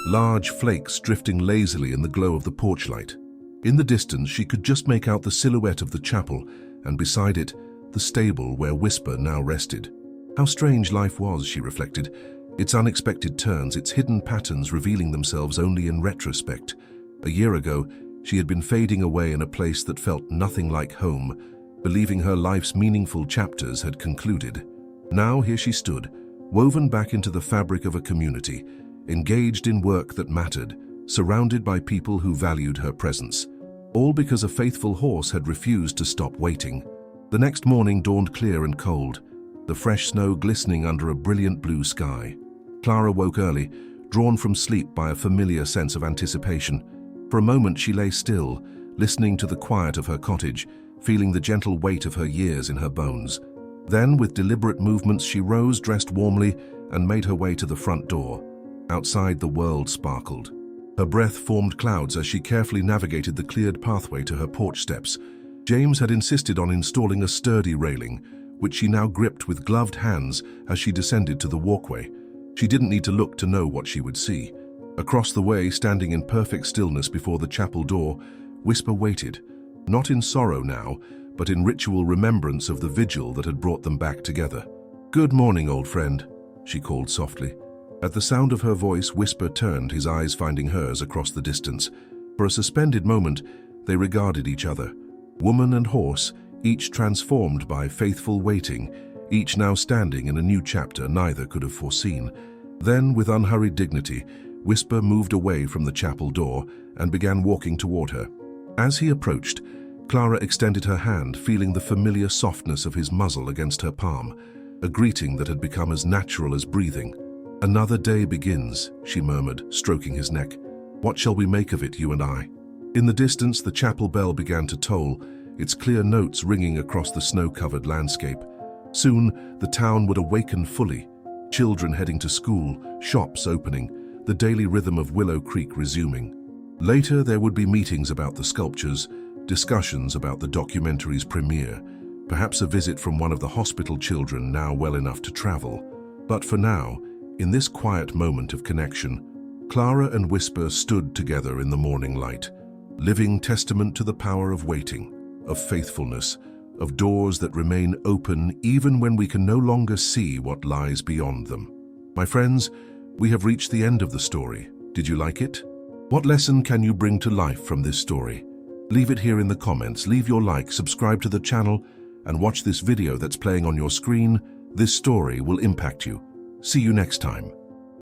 large flakes drifting lazily in the glow of the porch light. In the distance, she could just make out the silhouette of the chapel, and beside it, the stable where Whisper now rested. How strange life was, she reflected, its unexpected turns, its hidden patterns revealing themselves only in retrospect. A year ago, she had been fading away in a place that felt nothing like home, believing her life's meaningful chapters had concluded. Now here she stood, woven back into the fabric of a community, engaged in work that mattered, surrounded by people who valued her presence. All because a faithful horse had refused to stop waiting. The next morning dawned clear and cold, the fresh snow glistening under a brilliant blue sky. Clara woke early, drawn from sleep by a familiar sense of anticipation. For a moment she lay still, listening to the quiet of her cottage, feeling the gentle weight of her years in her bones. Then, with deliberate movements, she rose, dressed warmly, and made her way to the front door. Outside, the world sparkled. Her breath formed clouds as she carefully navigated the cleared pathway to her porch steps. James had insisted on installing a sturdy railing, which she now gripped with gloved hands as she descended to the walkway. She didn't need to look to know what she would see. Across the way, standing in perfect stillness before the chapel door, Whisper waited, not in sorrow now, but in ritual remembrance of the vigil that had brought them back together. "Good morning, old friend," she called softly. At the sound of her voice, Whisper turned, his eyes finding hers across the distance. For a suspended moment, they regarded each other. Woman and horse, each transformed by faithful waiting, each now standing in a new chapter neither could have foreseen. Then, with unhurried dignity, Whisper moved away from the chapel door and began walking toward her. As he approached, Clara extended her hand, feeling the familiar softness of his muzzle against her palm, a greeting that had become as natural as breathing. "Another day begins," she murmured, stroking his neck. "What shall we make of it, you and I?" In the distance, the chapel bell began to toll, its clear notes ringing across the snow-covered landscape. Soon, the town would awaken fully, children heading to school, shops opening, the daily rhythm of Willow Creek resuming. Later, there would be meetings about the sculptures, discussions about the documentary's premiere, perhaps a visit from one of the hospital children now well enough to travel. But for now, in this quiet moment of connection, Clara and Whisper stood together in the morning light, living testament to the power of waiting, of faithfulness, of doors that remain open even when we can no longer see what lies beyond them. My friends, we have reached the end of the story. Did you like it? What lesson can you bring to life from this story? Leave it here in the comments, leave your like, subscribe to the channel, and watch this video that's playing on your screen. This story will impact you. See you next time.